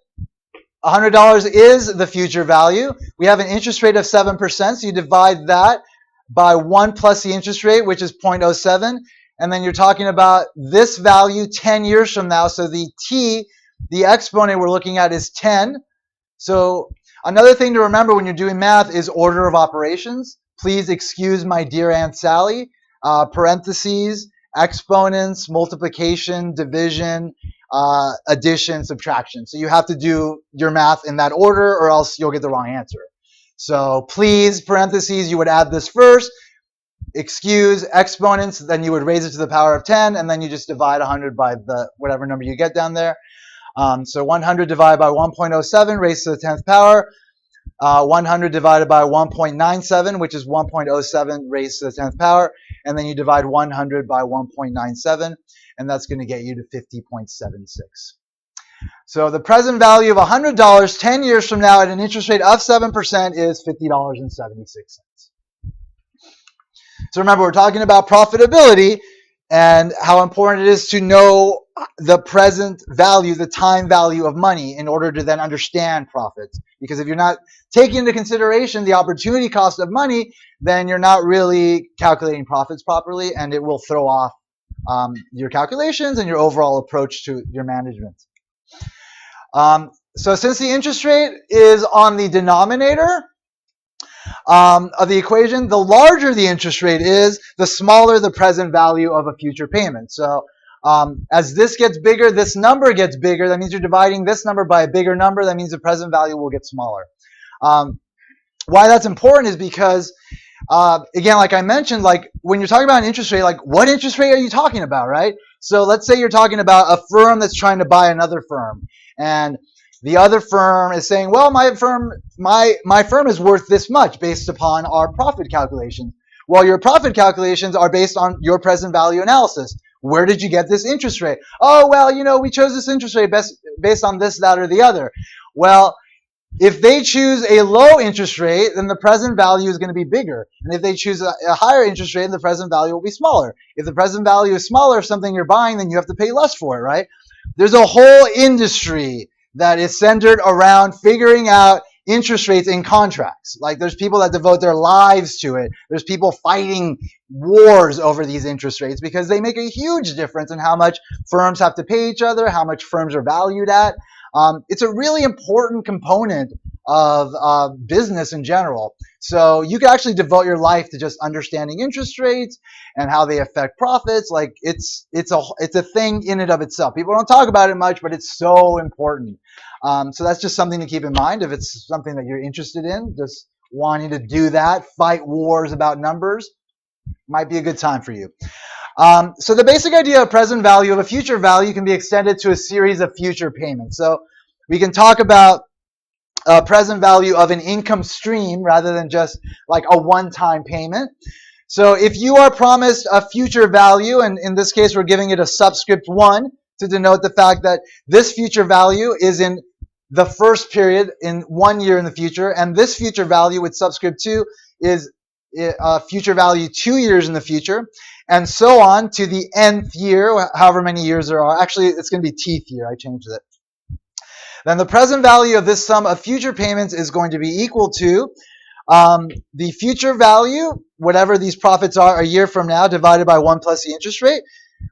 $100 is the future value. We have an interest rate of 7%, so you divide that by 1 plus the interest rate, which is 0.07, and then you're talking about this value 10 years from now. So the t, the exponent we're looking at, is 10. So another thing to remember when you're doing math is order of operations. Please excuse my dear Aunt Sally. Parentheses, exponents, multiplication, division, addition, subtraction. So you have to do your math in that order or else you'll get the wrong answer. So please, parentheses, you would add this first. Excuse exponents, then you would raise it to the power of 10, and then you just divide 100 by the whatever number you get down there. So 100 divided by 1.07 raised to the 10th power. 100 divided by 1.97, which is 1.07 raised to the 10th power. And then you divide 100 by 1.97, and that's going to get you to 50.76. So the present value of $100 10 years from now at an interest rate of 7% is $50.76. So remember, we're talking about profitability and how important it is to know the present value, the time value of money in order to then understand profits. Because if you're not taking into consideration the opportunity cost of money, then you're not really calculating profits properly, and it will throw off your calculations and your overall approach to your management. So since the interest rate is on the denominator of the equation, the larger the interest rate is, the smaller the present value of a future payment. So as this gets bigger, this number gets bigger. That means you're dividing this number by a bigger number. That means the present value will get smaller. Why that's important is because, again, like I mentioned, like when you're talking about an interest rate, like what interest rate are you talking about, right? So let's say you're talking about a firm that's trying to buy another firm, and the other firm is saying, well, my firm is worth this much based upon our profit calculations. Well, your profit calculations are based on your present value analysis. Where did you get this interest rate? Oh, well, we chose this interest rate based on this, that, or the other. Well, if they choose a low interest rate, then the present value is going to be bigger. And if they choose a higher interest rate, the present value will be smaller. If the present value is smaller of something you're buying, then you have to pay less for it, right? There's a whole industry that is centered around figuring out interest rates in contracts. Like there's people that devote their lives to it. There's people fighting wars over these interest rates because they make a huge difference in how much firms have to pay each other, how much firms are valued at. It's a really important component of business in general. So you can actually devote your life to just understanding interest rates and how they affect profits. Like it's a thing in and of itself. People don't talk about it much, but it's so important. So that's just something to keep in mind if it's something that you're interested in. Just wanting to do that, fight wars about numbers, might be a good time for you. So the basic idea of present value of a future value can be extended to a series of future payments. So we can talk about present value of an income stream rather than just like a one-time payment. So if you are promised a future value, and in this case we're giving it a subscript 1 to denote the fact that this future value is in the first period in 1 year in the future, and this future value with subscript 2 is a future value 2 years in the future, and so on to the nth year, however many years there are. Actually, it's going to be teeth year. I changed it. Then the present value of this sum of future payments is going to be equal to the future value, whatever these profits are a year from now, divided by 1 plus the interest rate,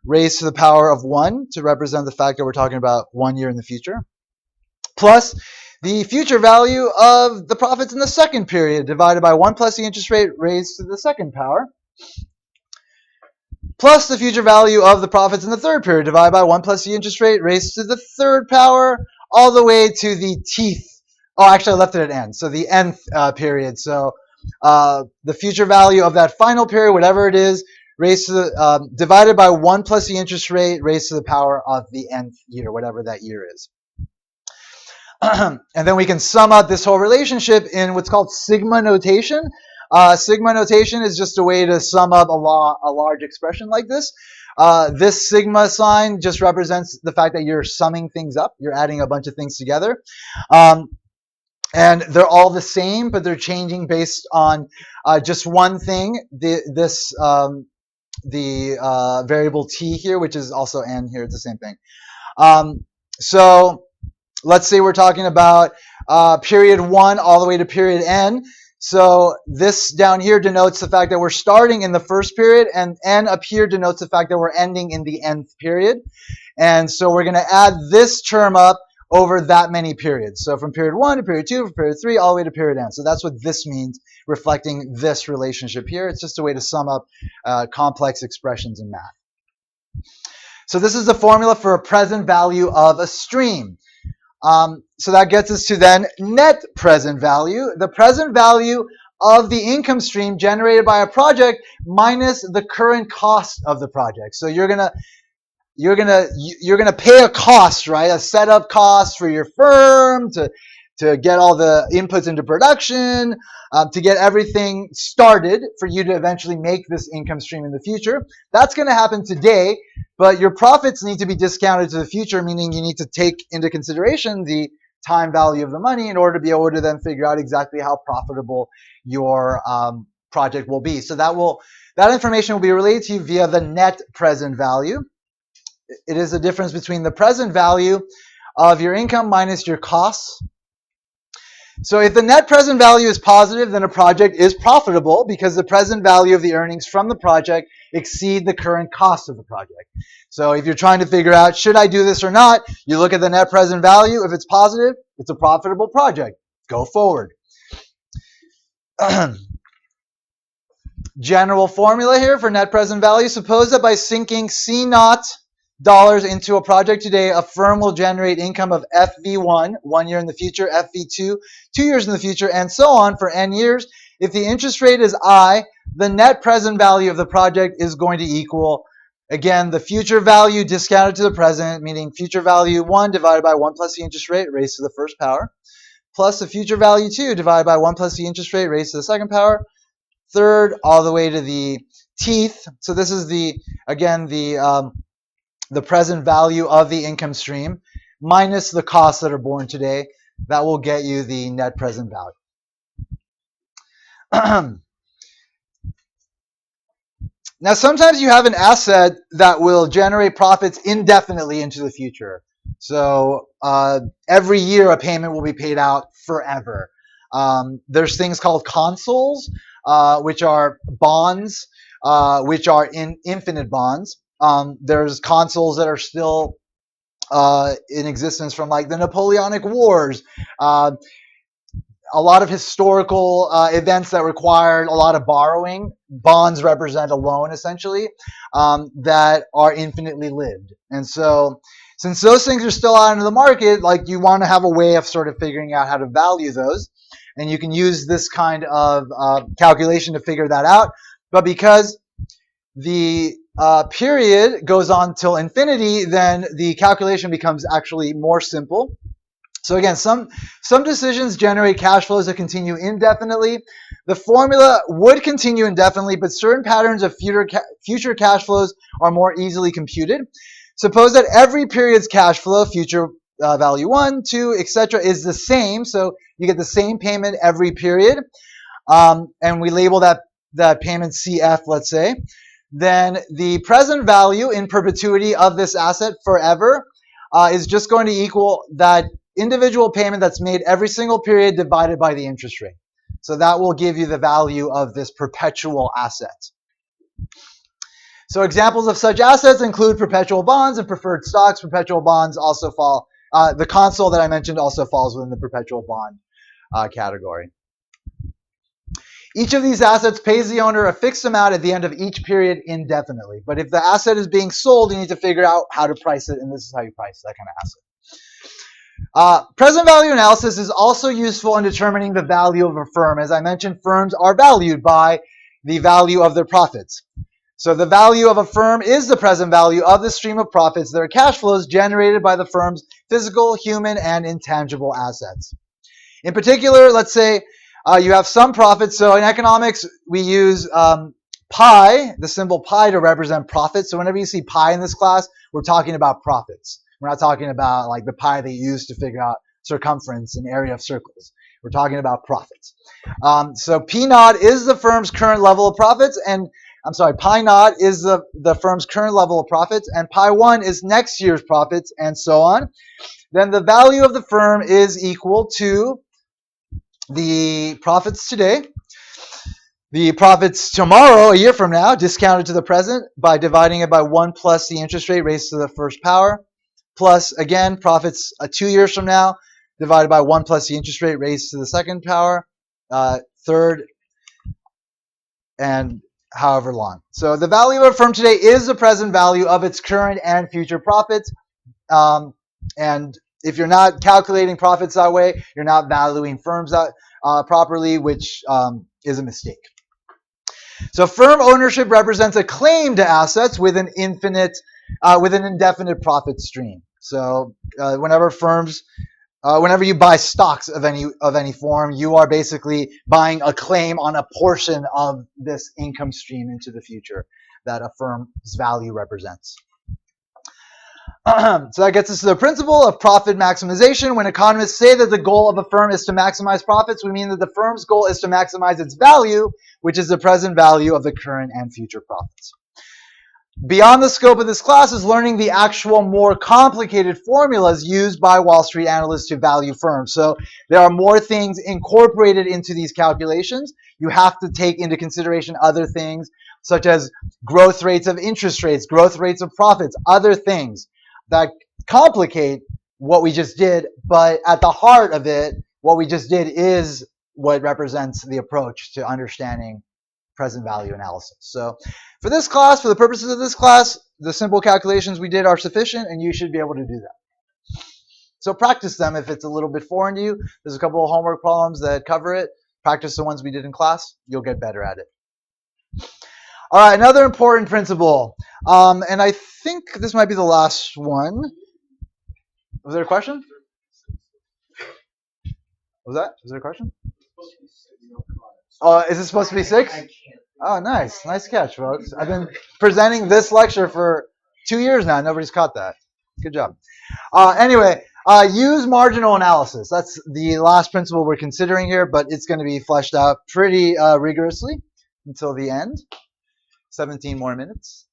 raised to the power of 1 to represent the fact that we're talking about 1 year in the future, plus the future value of the profits in the second period, divided by 1 plus the interest rate, raised to the second power, plus the future value of the profits in the third period, divided by 1 plus the interest rate, raised to the third power, all the way to the teeth. Oh, actually, I left it at n. So the nth period. So the future value of that final period, whatever it is, raised to the, divided by 1 plus the interest rate, raised to the power of the nth year, whatever that year is. And then we can sum up this whole relationship in what's called sigma notation. Sigma notation is just a way to sum up a large expression like this. This sigma sign just represents the fact that you're summing things up. You're adding a bunch of things together. And they're all the same, but they're changing based on just one thing, the variable t here, which is also n here. It's the same thing. So let's say we're talking about period 1 all the way to period n. So this down here denotes the fact that we're starting in the first period, and n up here denotes the fact that we're ending in the nth period. And so we're going to add this term up over that many periods. So from period 1 to period 2, from period 3, all the way to period n. So that's what this means, reflecting this relationship here. It's just a way to sum up complex expressions in math. So this is the formula for a present value of a stream. So that gets us to then net present value, the present value of the income stream generated by a project minus the current cost of the project. So you're gonna pay a cost, right? A setup cost for your firm to get all the inputs into production, to get everything started for you to eventually make this income stream in the future. That's going to happen today, but your profits need to be discounted to the future, meaning you need to take into consideration the time value of the money in order to be able to then figure out exactly how profitable your project will be. So that information will be relayed to you via the net present value. It is the difference between the present value of your income minus your costs. So if the net present value is positive, then a project is profitable because the present value of the earnings from the project exceed the current cost of the project. So if you're trying to figure out, should I do this or not, you look at the net present value. If it's positive, it's a profitable project. Go forward. General formula here for net present value. Suppose that by sinking C0 dollars into a project today, a firm will generate income of FV1, 1 year in the future, FV2, 2 years in the future, and so on for n years. If the interest rate is I, the net present value of the project is going to equal, again, the future value discounted to the present, meaning future value 1 divided by 1 plus the interest rate raised to the first power, plus the future value 2 divided by 1 plus the interest rate raised to the second power, third all the way to the teeth. So this is the present value of the income stream minus the costs that are borne today. That will get you the net present value. Now, sometimes you have an asset that will generate profits indefinitely into the future. So every year a payment will be paid out forever. There's things called consols, which are bonds, which are infinite bonds. There's consoles that are still in existence from like the Napoleonic Wars. A lot of historical events that required a lot of borrowing. Bonds represent a loan, essentially, that are infinitely lived. And so since those things are still out into the market, like you want to have a way of sort of figuring out how to value those. And you can use this kind of calculation to figure that out. But because the period goes on till infinity, then the calculation becomes actually more simple. So again, some decisions generate cash flows that continue indefinitely. The formula would continue indefinitely, but certain patterns of future cash flows are more easily computed. Suppose that every period's cash flow, future value 1, 2, etc., is the same. So you get the same payment every period, and we label that payment CF, let's say. Then the present value in perpetuity of this asset forever is just going to equal that individual payment that's made every single period divided by the interest rate. So that will give you the value of this perpetual asset. So examples of such assets include perpetual bonds and preferred stocks. Perpetual bonds also fall, the console that I mentioned also falls within the perpetual bond category. Each of these assets pays the owner a fixed amount at the end of each period indefinitely. But if the asset is being sold, you need to figure out how to price it, and this is how you price that kind of asset. Present value analysis is also useful in determining the value of a firm. As I mentioned, firms are valued by the value of their profits. So the value of a firm is the present value of the stream of profits that are cash flows generated by the firm's physical, human, and intangible assets. In particular, let's say you have some profits. So in economics, we use pi, the symbol pi, to represent profits. So whenever you see pi in this class, we're talking about profits. We're not talking about like the pi that you use to figure out circumference and area of circles. We're talking about profits. So P naught is the firm's current level of profits, and I'm sorry, pi naught is the firm's current level of profits, and pi 1 is next year's profits, and so on. Then the value of the firm is equal to the profits today, the profits tomorrow, a year from now, discounted to the present by dividing it by 1 plus the interest rate raised to the first power, plus, again, profits 2 years from now, divided by 1 plus the interest rate raised to the second power, third, and however long. So the value of a firm today is the present value of its current and future profits. And if you're not calculating profits that way, you're not valuing firms properly, which is a mistake. So firm ownership represents a claim to assets with an indefinite profit stream. So whenever you buy stocks of any form, you are basically buying a claim on a portion of this income stream into the future that a firm's value represents. So that gets us to the principle of profit maximization. When economists say that the goal of a firm is to maximize profits, we mean that the firm's goal is to maximize its value, which is the present value of the current and future profits. Beyond the scope of this class is learning the actual more complicated formulas used by Wall Street analysts to value firms. So there are more things incorporated into these calculations. You have to take into consideration other things such as growth rates of interest rates, growth rates of profits, other things that complicate what we just did, but at the heart of it, what we just did is what represents the approach to understanding present value analysis. So for this class, for the purposes of this class, the simple calculations we did are sufficient, and you should be able to do that. So practice them if it's a little bit foreign to you. There's a couple of homework problems that cover it. Practice the ones we did in class. You'll get better at it. All right, another important principle, and I think this might be the last one. Was there a question? Was there a question? Is it supposed to be 6? Oh, nice. Nice catch, folks. I've been presenting this lecture for 2 years now. Nobody's caught that. Good job. Anyway, use marginal analysis. That's the last principle we're considering here, but it's going to be fleshed out pretty rigorously until the end. 17 more minutes.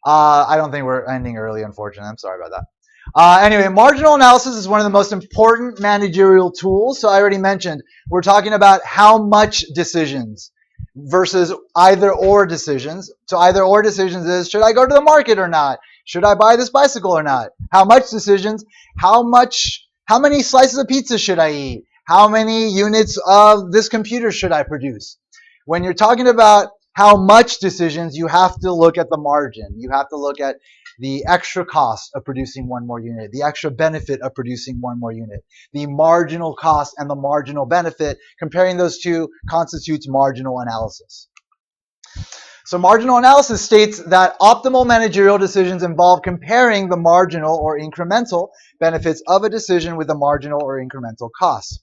I don't think we're ending early, unfortunately. I'm sorry about that. Anyway, marginal analysis is one of the most important managerial tools. So I already mentioned, we're talking about how much decisions versus either or decisions. So either or decisions is, should I go to the market or not? Should I buy this bicycle or not? How much decisions? How many slices of pizza should I eat? How many units of this computer should I produce? When you're talking about how much decisions, you have to look at the margin. You have to look at the extra cost of producing one more unit, the extra benefit of producing one more unit, the marginal cost and the marginal benefit. Comparing those two constitutes marginal analysis. So marginal analysis states that optimal managerial decisions involve comparing the marginal or incremental benefits of a decision with the marginal or incremental costs.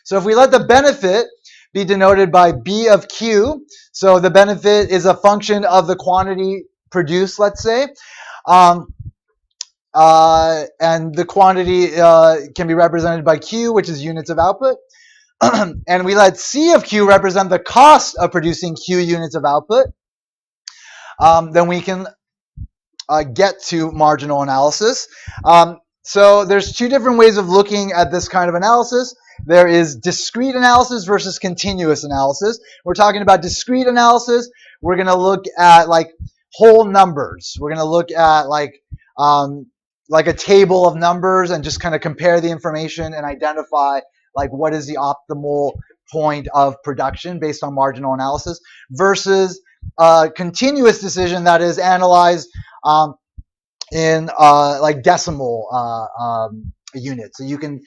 So if we let the benefit be denoted by B of Q, so the benefit is a function of the quantity produced, let's say, and the quantity can be represented by Q, which is units of output. And we let C of Q represent the cost of producing Q units of output. Then we can get to marginal analysis. So there's two different ways of looking at this kind of analysis. There is discrete analysis versus continuous analysis. We're talking about discrete analysis. We're going to look at like whole numbers. We're going to look at like a table of numbers and just kind of compare the information and identify like what is the optimal point of production based on marginal analysis versus continuous decision that is analyzed in like decimal units. So you can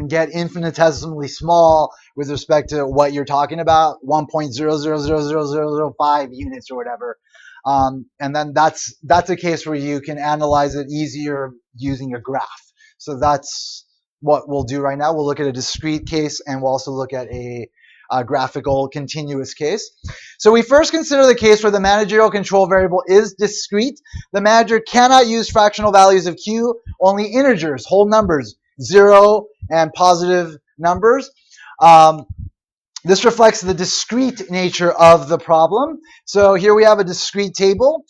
get infinitesimally small with respect to what you're talking about, 1.0000005 units or whatever. And then that's a case where you can analyze it easier using a graph. So that's what we'll do right now. We'll look at a discrete case and we'll also look at a graphical continuous case. So we first consider the case where the managerial control variable is discrete. The manager cannot use fractional values of Q, only integers, whole numbers, 0 and positive numbers. This reflects the discrete nature of the problem. So here we have a discrete table.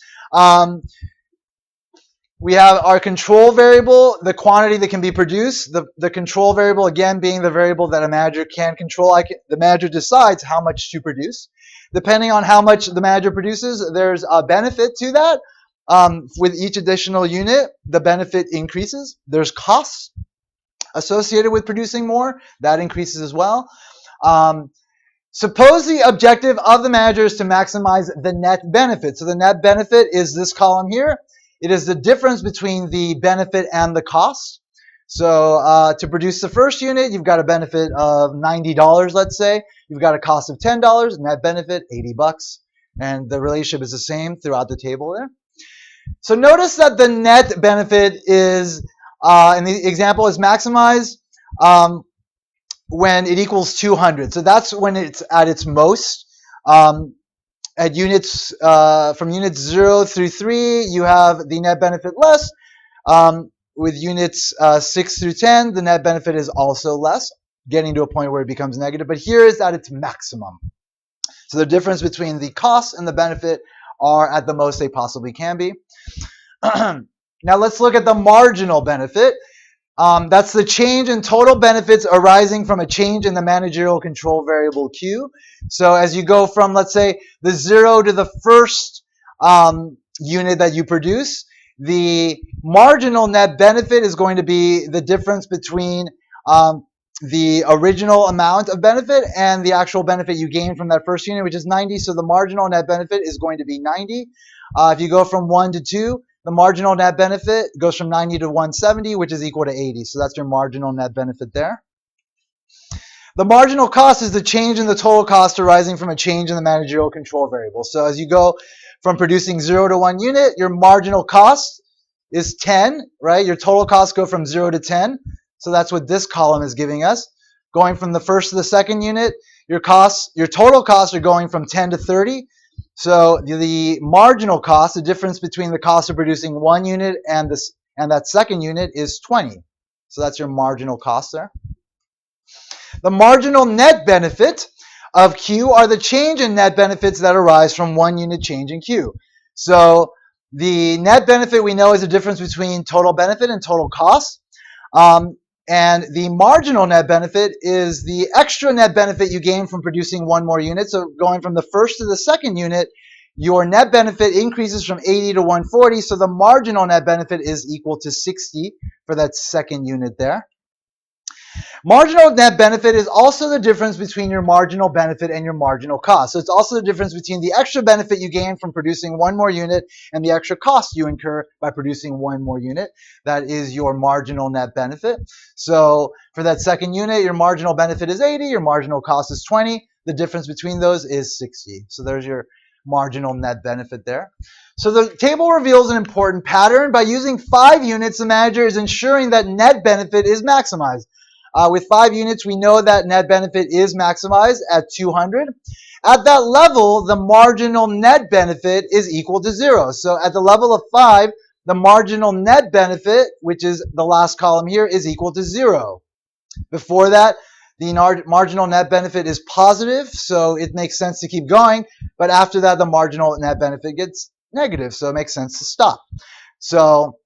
We have our control variable, the quantity that can be produced. The control variable, again, being the variable that a manager can control. The manager decides how much to produce. Depending on how much the manager produces, there's a benefit to that. With each additional unit, the benefit increases. There's costs associated with producing more. That increases as well. Suppose the objective of the manager is to maximize the net benefit. So the net benefit is this column here. It is the difference between the benefit and the cost. So to produce the first unit, you've got a benefit of $90, let's say. You've got a cost of $10, net benefit, $80. And the relationship is the same throughout the table there. So notice that the net benefit is, in the example, is maximized when it equals 200. So that's when it's at its most. At units, from units 0 through 3, you have the net benefit less. With units 6 through 10, the net benefit is also less, getting to a point where it becomes negative. But here is at its maximum. So the difference between the cost and the benefit are at the most they possibly can be. Now let's look at the marginal benefit. That's the change in total benefits arising from a change in the managerial control variable Q. So as you go from, let's say, the 0 to the first unit that you produce, the marginal net benefit is going to be the difference between the original amount of benefit and the actual benefit you gain from that first unit, which is 90. So the marginal net benefit is going to be 90. If you go from 1 to 2, the marginal net benefit goes from 90 to 170, which is equal to 80. So that's your marginal net benefit there. The marginal cost is the change in the total cost arising from a change in the managerial control variable. So as you go from producing 0 to 1 unit, your marginal cost is 10, right? Your total costs go from 0 to 10. So that's what this column is giving us. Going from the first to the second unit, your total costs are going from 10 to 30. So the marginal cost, the difference between the cost of producing 1 unit and that second unit, is 20. So that's your marginal cost there. The marginal net benefit of Q are the change in net benefits that arise from 1 unit change in Q. So the net benefit we know is the difference between total benefit and total cost. And the marginal net benefit is the extra net benefit you gain from producing 1 more unit. So going from the first to the second unit, your net benefit increases from 80 to 140. So the marginal net benefit is equal to 60 for that second unit there. Marginal net benefit is also the difference between your marginal benefit and your marginal cost. So it's also the difference between the extra benefit you gain from producing 1 more unit and the extra cost you incur by producing 1 more unit. That is your marginal net benefit. So for that second unit, your marginal benefit is 80, your marginal cost is 20. The difference between those is 60. So there's your marginal net benefit there. So the table reveals an important pattern. By using 5 units, the manager is ensuring that net benefit is maximized. With 5 units, we know that net benefit is maximized at 200. At that level, the marginal net benefit is equal to 0. So at the level of 5, the marginal net benefit, which is the last column here, is equal to 0. Before that, the marginal net benefit is positive, so it makes sense to keep going. But after that, the marginal net benefit gets negative, so it makes sense to stop. So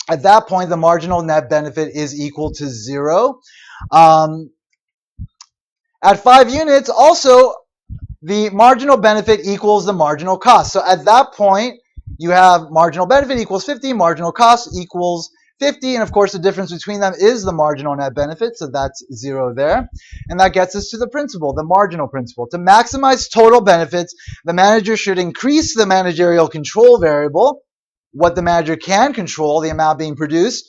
at that point, the marginal net benefit is equal to 0. At 5 units, also, the marginal benefit equals the marginal cost. So at that point, you have marginal benefit equals 50, marginal cost equals 50, and of course the difference between them is the marginal net benefit, so that's 0 there. And that gets us to the principle, the marginal principle. To maximize total benefits, the manager should increase the managerial control variable, what the manager can control, the amount being produced,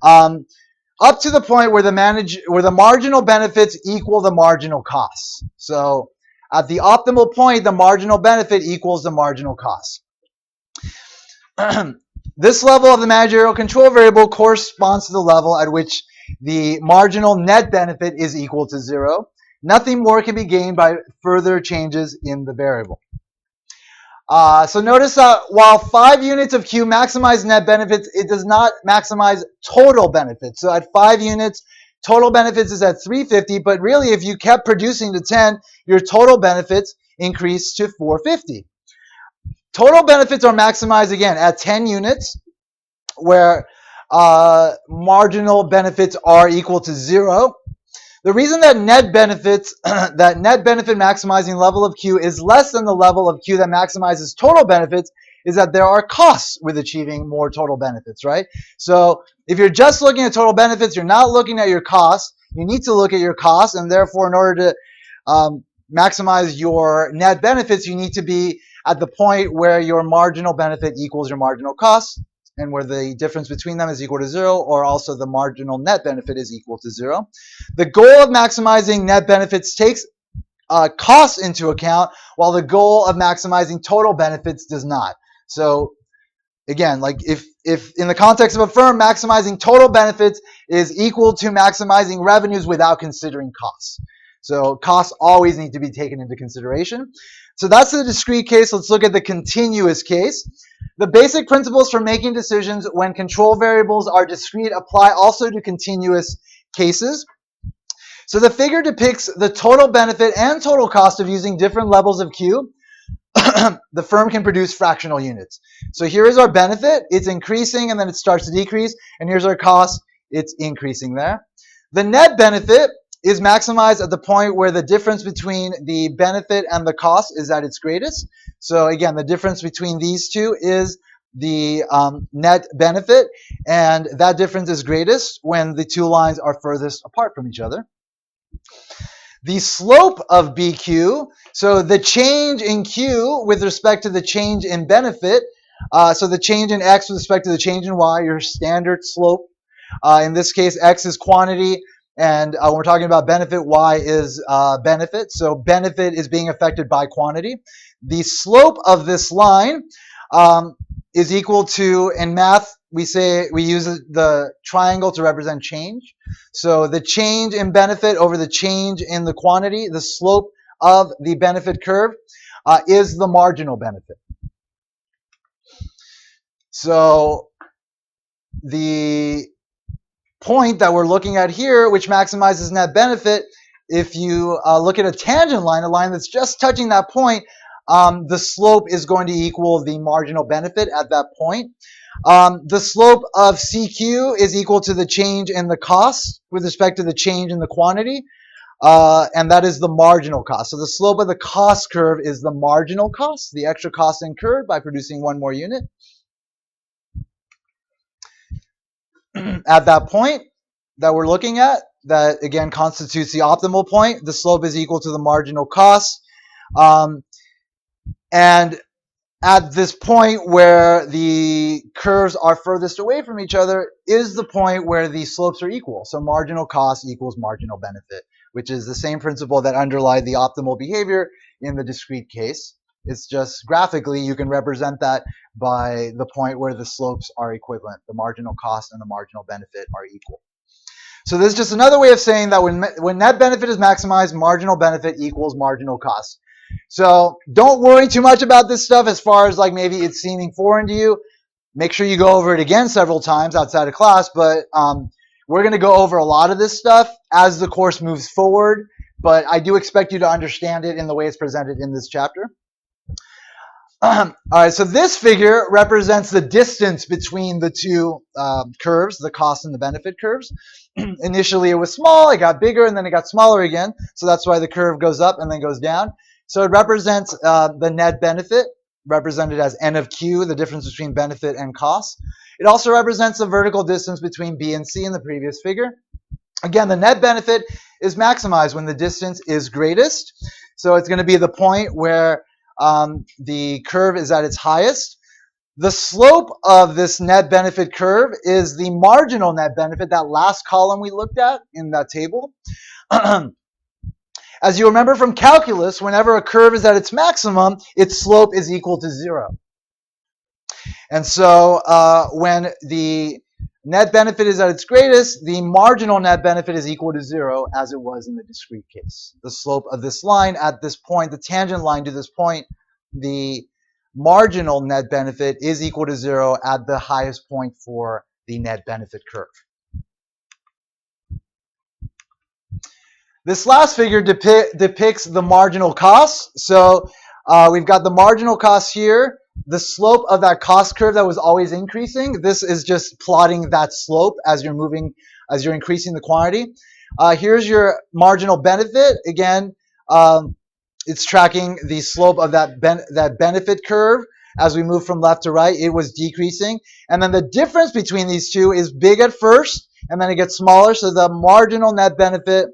up to the point where the marginal benefits equal the marginal costs. So at the optimal point, the marginal benefit equals the marginal cost. This level of the managerial control variable corresponds to the level at which the marginal net benefit is equal to 0. Nothing more can be gained by further changes in the variable. So notice that while 5 units of Q maximize net benefits, it does not maximize total benefits. So at 5 units, total benefits is at 350, but really if you kept producing to 10, your total benefits increase to 450. Total benefits are maximized again at 10 units, where marginal benefits are equal to 0. The reason that net benefit maximizing level of Q is less than the level of Q that maximizes total benefits is that there are costs with achieving more total benefits, right? So if you're just looking at total benefits, you're not looking at your costs. You need to look at your costs, and therefore in order to maximize your net benefits, you need to be at the point where your marginal benefit equals your marginal cost, and where the difference between them is equal to 0, or also the marginal net benefit is equal to 0. The goal of maximizing net benefits takes costs into account, while the goal of maximizing total benefits does not. So again, like if in the context of a firm, maximizing total benefits is equal to maximizing revenues without considering costs. So costs always need to be taken into consideration. So that's the discrete case. Let's look at the continuous case. The basic principles for making decisions when control variables are discrete apply also to continuous cases. So the figure depicts the total benefit and total cost of using different levels of Q. The firm can produce fractional units. So here is our benefit. It's increasing and then it starts to decrease. And here's our cost. It's increasing there. The net benefit is maximized at the point where the difference between the benefit and the cost is at its greatest. So again, the difference between these two is the net benefit, and that difference is greatest when the two lines are furthest apart from each other. The slope of BQ, so the change in Q with respect to the change in benefit, so the change in X with respect to the change in Y, your standard slope. In this case, X is quantity, and when we're talking about benefit, Y is benefit. So benefit is being affected by quantity. The slope of this line is equal to, in math, we use the triangle to represent change. So the change in benefit over the change in the quantity, the slope of the benefit curve is the marginal benefit. So the point that we're looking at here, which maximizes net benefit, if you look at a tangent line, a line that's just touching that point, the slope is going to equal the marginal benefit at that point. The slope of CQ is equal to the change in the cost with respect to the change in the quantity, and that is the marginal cost. So the slope of the cost curve is the marginal cost, the extra cost incurred by producing one more unit. At that point that we're looking at, that again constitutes the optimal point, the slope is equal to the marginal cost. And at this point where the curves are furthest away from each other is the point where the slopes are equal. So marginal cost equals marginal benefit, which is the same principle that underlied the optimal behavior in the discrete case. It's just graphically you can represent that by the point where the slopes are equivalent. The marginal cost and the marginal benefit are equal. So this is just another way of saying that when net benefit is maximized, marginal benefit equals marginal cost. So don't worry too much about this stuff as far as like maybe it's seeming foreign to you. Make sure you go over it again several times outside of class, but we're going to go over a lot of this stuff as the course moves forward, but I do expect you to understand it in the way it's presented in this chapter. All right, so this figure represents the distance between the two curves, the cost and the benefit curves. Initially, it was small, it got bigger, and then it got smaller again. So that's why the curve goes up and then goes down. So it represents the net benefit, represented as N of Q, the difference between benefit and cost. It also represents the vertical distance between B and C in the previous figure. Again, the net benefit is maximized when the distance is greatest. So it's going to be the point where the curve is at its highest. The slope of this net benefit curve is the marginal net benefit, that last column we looked at in that table. As you remember from calculus, whenever a curve is at its maximum, its slope is equal to 0. And so when the net benefit is at its greatest, the marginal net benefit is equal to 0, as it was in the discrete case. The slope of this line at this point, the tangent line to this point, the marginal net benefit is equal to 0 at the highest point for the net benefit curve. This last figure depicts the marginal cost. So we've got the marginal cost here, the slope of that cost curve that was always increasing. This is just plotting that slope as you're moving, as you're increasing the quantity. Here's your marginal benefit. Again, it's tracking the slope of that benefit curve. As we move from left to right, it was decreasing. And then the difference between these two is big at first, and then it gets smaller. So the marginal net benefit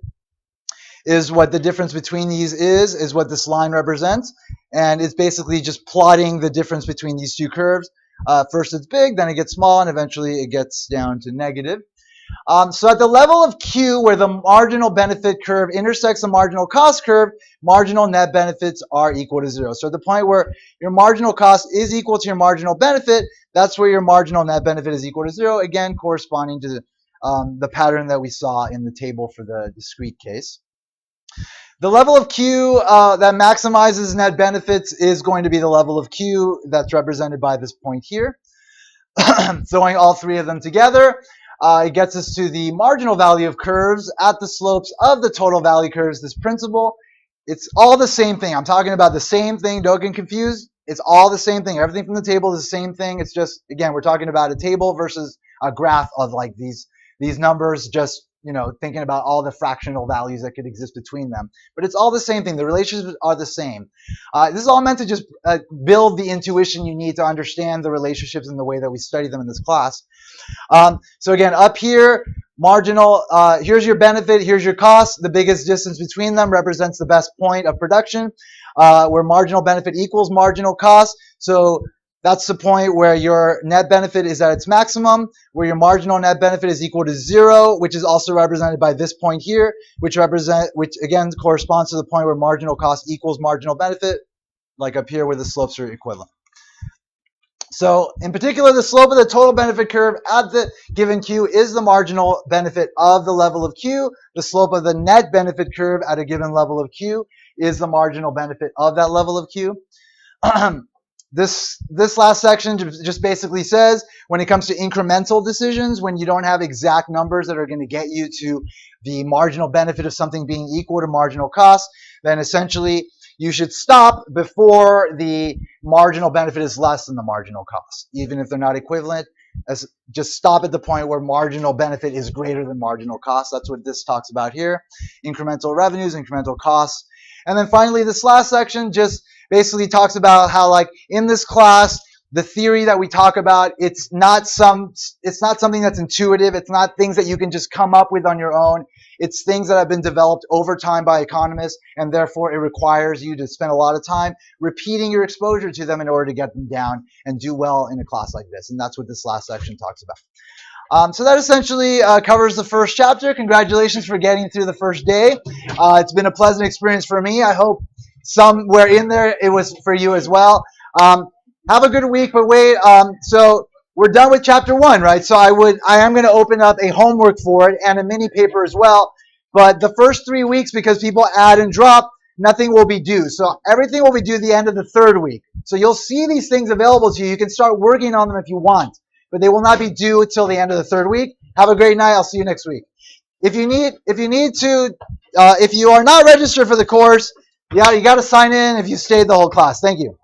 is what the difference between these is what this line represents. And it's basically just plotting the difference between these two curves. First it's big, then it gets small, and eventually it gets down to negative. So at the level of Q, where the marginal benefit curve intersects the marginal cost curve, marginal net benefits are equal to 0. So at the point where your marginal cost is equal to your marginal benefit, that's where your marginal net benefit is equal to 0, again corresponding to the pattern that we saw in the table for the discrete case. The level of Q that maximizes net benefits is going to be the level of Q that's represented by this point here. Throwing all three of them together, it gets us to the marginal value of curves at the slopes of the total value curves, this principle. It's all the same thing. I'm talking about the same thing. Don't get confused. It's all the same thing. Everything from the table is the same thing. It's just, again, we're talking about a table versus a graph of like these numbers, just, you know, thinking about all the fractional values that could exist between them. But it's all the same thing. The relationships are the same. This is all meant to just build the intuition you need to understand the relationships in the way that we study them in this class. So again, up here, marginal, here's your benefit, here's your cost. The biggest distance between them represents the best point of production, where marginal benefit equals marginal cost. So that's the point where your net benefit is at its maximum, where your marginal net benefit is equal to 0, which is also represented by this point here, which again corresponds to the point where marginal cost equals marginal benefit, like up here where the slopes are equivalent. So in particular, the slope of the total benefit curve at the given Q is the marginal benefit of the level of Q. The slope of the net benefit curve at a given level of Q is the marginal benefit of that level of Q. This last section just basically says when it comes to incremental decisions, when you don't have exact numbers that are going to get you to the marginal benefit of something being equal to marginal cost, then essentially you should stop before the marginal benefit is less than the marginal cost, even if they're not equivalent. Just stop at the point where marginal benefit is greater than marginal cost. That's what this talks about here. Incremental revenues, incremental costs. And then finally, this last section just basically talks about how, like, in this class, the theory that we talk about, it's not something that's intuitive. It's not things that you can just come up with on your own. It's things that have been developed over time by economists, and therefore it requires you to spend a lot of time repeating your exposure to them in order to get them down and do well in a class like this. And that's what this last section talks about. So that essentially covers the first chapter. Congratulations for getting through the first day. It's been a pleasant experience for me. I hope somewhere in there, it was for you as well. Have a good week, but wait. So we're done with chapter 1, right? So I am going to open up a homework for it and a mini paper as well. But the first 3 weeks, because people add and drop, nothing will be due. So everything will be due the end of the 3rd week. So you'll see these things available to you. You can start working on them if you want, but they will not be due until the end of the 3rd week. Have a great night. I'll see you next week. If you need to, if you are not registered for the course, yeah, you got to sign in if you stayed the whole class. Thank you.